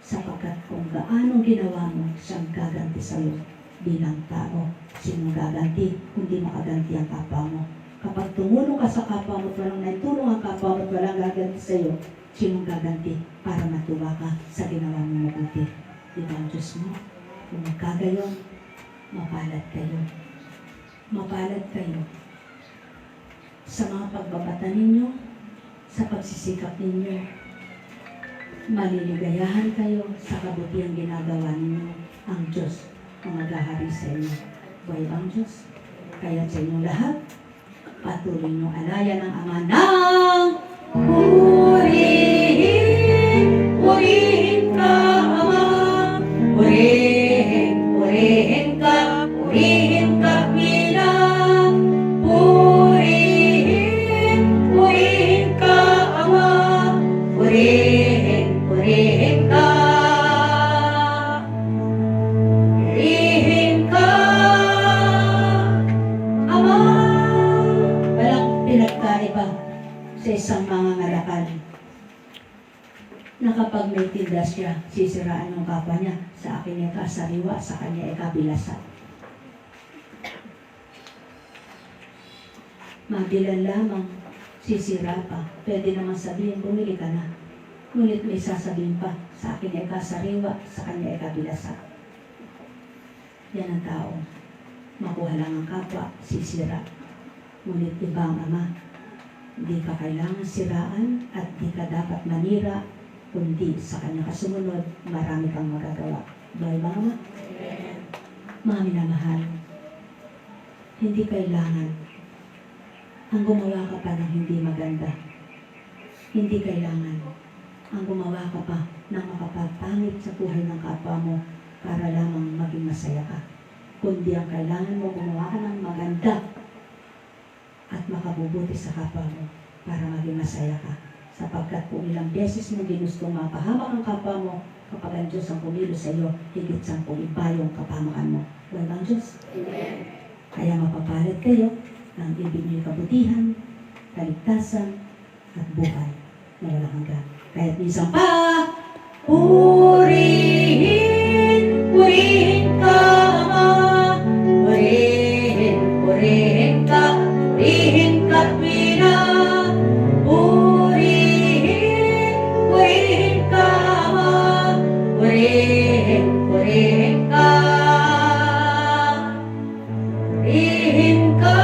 sapagkat kung gaano ginawa mo, siyang gaganti sa iyo. bilang tao. Sinong gaganti? Kundi makaganti ang kapwa mo. Kapag tumulong ka sa kapwa mo at walang naitulong ang kapwa mo at walang gaganti sa iyo, sinong gaganti para matuwa ka sa ginawa mo mabuti? Di ba ang Diyos mo? Kung magkagayon, mapalad kayo. Mapalad kayo sa mga pagbabata ninyo, sa pagsisikap ninyo. Maliligayahan kayo sa kabutiang ginagawa ninyo. Ang Diyos ang maghahari sa inyo. Buhay bang Diyos? Kaya sa inyong lahat, patuloy niyong alayan ng Ama ng purihin. Purihin ka, Ama. Purihin, purihin ka, purihin ka bilang. Purihin, purihin ka, Ama. Purihin, purihin ka. Purihin ka, Ama. Walang pinagkaiba sa isang mangangalakal na kapag may tinda siya, sisiraan ng kapwa niya. Sa akin ay kasariwa, sa kanya ay kabilasa. Mabilan lamang, sisira pa. Pwede naman sabihin, bumili ka na. Ngunit may sasabihin pa, sa akin ay kasariwa, sa kanya ay kabilasa. Yan ang tao. Makuha lang ang kapwa, sisira. Ngunit iba ang Ama. Hindi ka kailangan siraan at di ka dapat manira, kundi sa kanya kasumunod, marami kang magagawa. Dahil ba, Ama? Mga minamahal, hindi kailangan ang gumawa ka pa ng hindi maganda. Hindi kailangan ang gumawa ka pa ng makapagpangit sa buhay ng kapwa mo para lamang maging masaya ka. Kundi ang kailangan mo gumawa ka ng maganda at makabubuti sa kapwa mo para maging masaya ka. Sapagkat kung ilang beses mo ginustong mapahamak ang kapwa mo, kapag ang Diyos ang pumilo sa iyo, higit 10 iba yung kapamakan mo. Wala ang Diyos? Amen. Kaya mapapalad kayo ng ibig niyo kabutihan, kaligtasan, at buhay na walang hanggan. Kaya't minsan pa, purihin, purihin ka, Ama. Purihin, purihin ka, purihin ka, Pina. Purihin, purihin ka, Ama. Purihin, purihin ka. Purihin ka,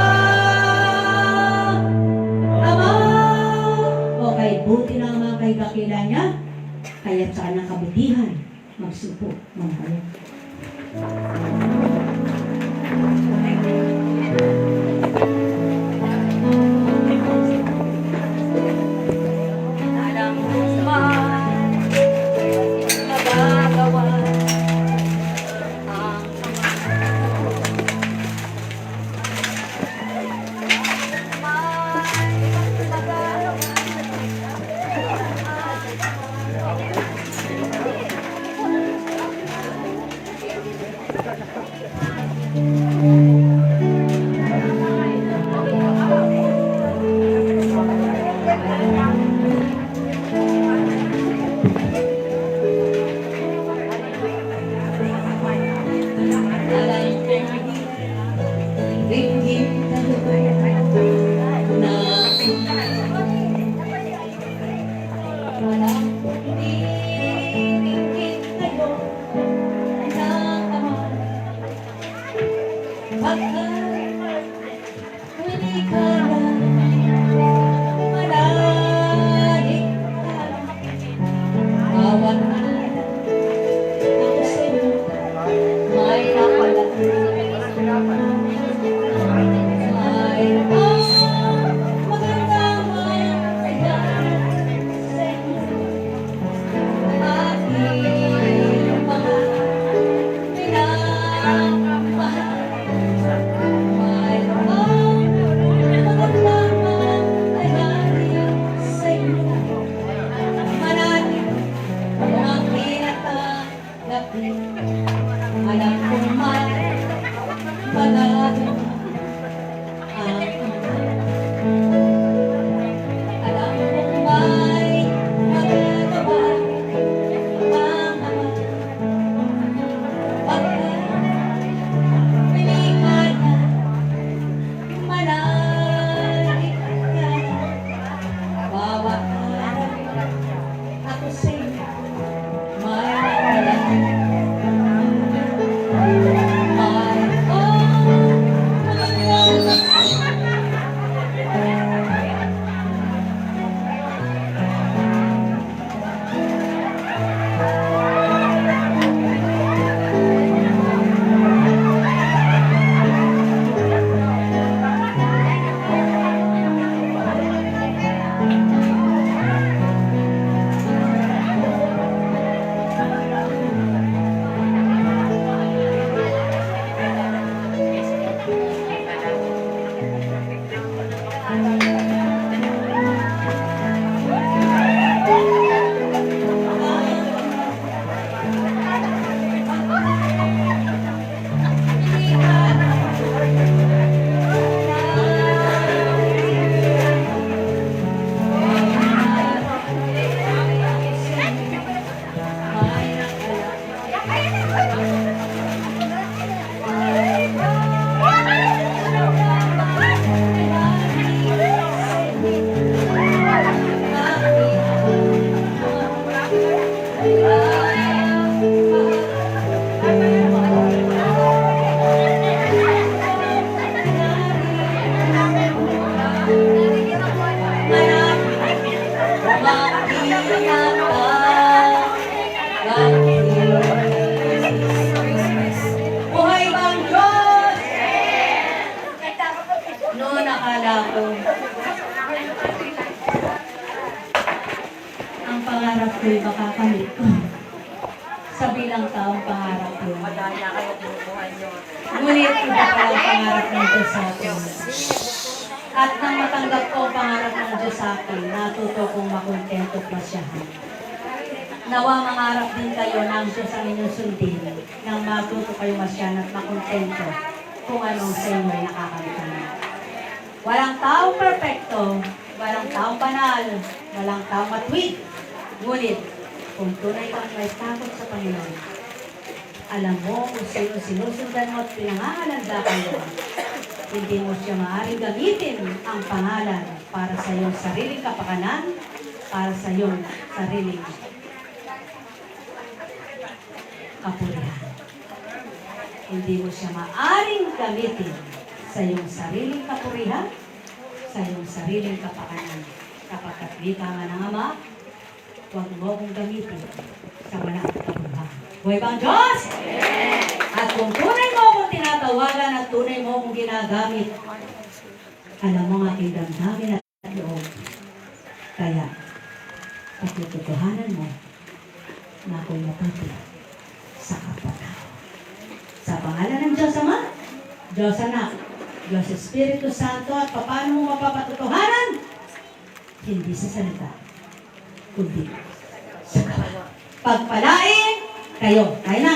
Ama. Okay, buti na ang mga kay kakila niya. Kaya't sa kanyang kabutihan, magsupo mga kayo. ako'y makakamit sa bilang taong pangarap ko. Madaya kayo bubuhay nyo. Ngunit iba palang pangarap ng Diyos sa akin. At nang matanggap ko ang pangarap ng Diyos sa akin, natuto kong makontento pasyahan. Nawa mangarap din kayo ng Diyos ang inyong sundin, nang matuto kayo masyahan at makontento kung anong sa inyo ay nakakalimutan. Walang taong perpekto, walang taong banal, walang taong matwid. Ngunit, kung tunay kang may takot sa Panginoon, alam mo kung sino sinusundan mo at pinangangalanda kayo, hindi mo siya maaaring gamitin ang pangalan para sa iyong sariling kapakanan, para sa iyong sariling kapurihan. Hindi mo siya maaaring gamitin sa iyong sariling kapurihan, sa iyong sariling kapakanan. Kapagkat wika nga ng Ama, huwag mo kong gamitin sa walang kapurihan. Buhay ba ang Diyos? At kung tunay mo akong tinatawagan at tunay mo akong ginagamit, alam mo ang aking damdamin at loob. Kaya, patututuhanan mo na ako'y matapit sa kapatao. Sa pangalan ng Diyos Ama, Diyos Anak, Diyos Espiritu Santo, at paano mo mapapatutuhanan? Hindi sa salita, kundi sa kapatao. Pagpalain kayo. Kaya na.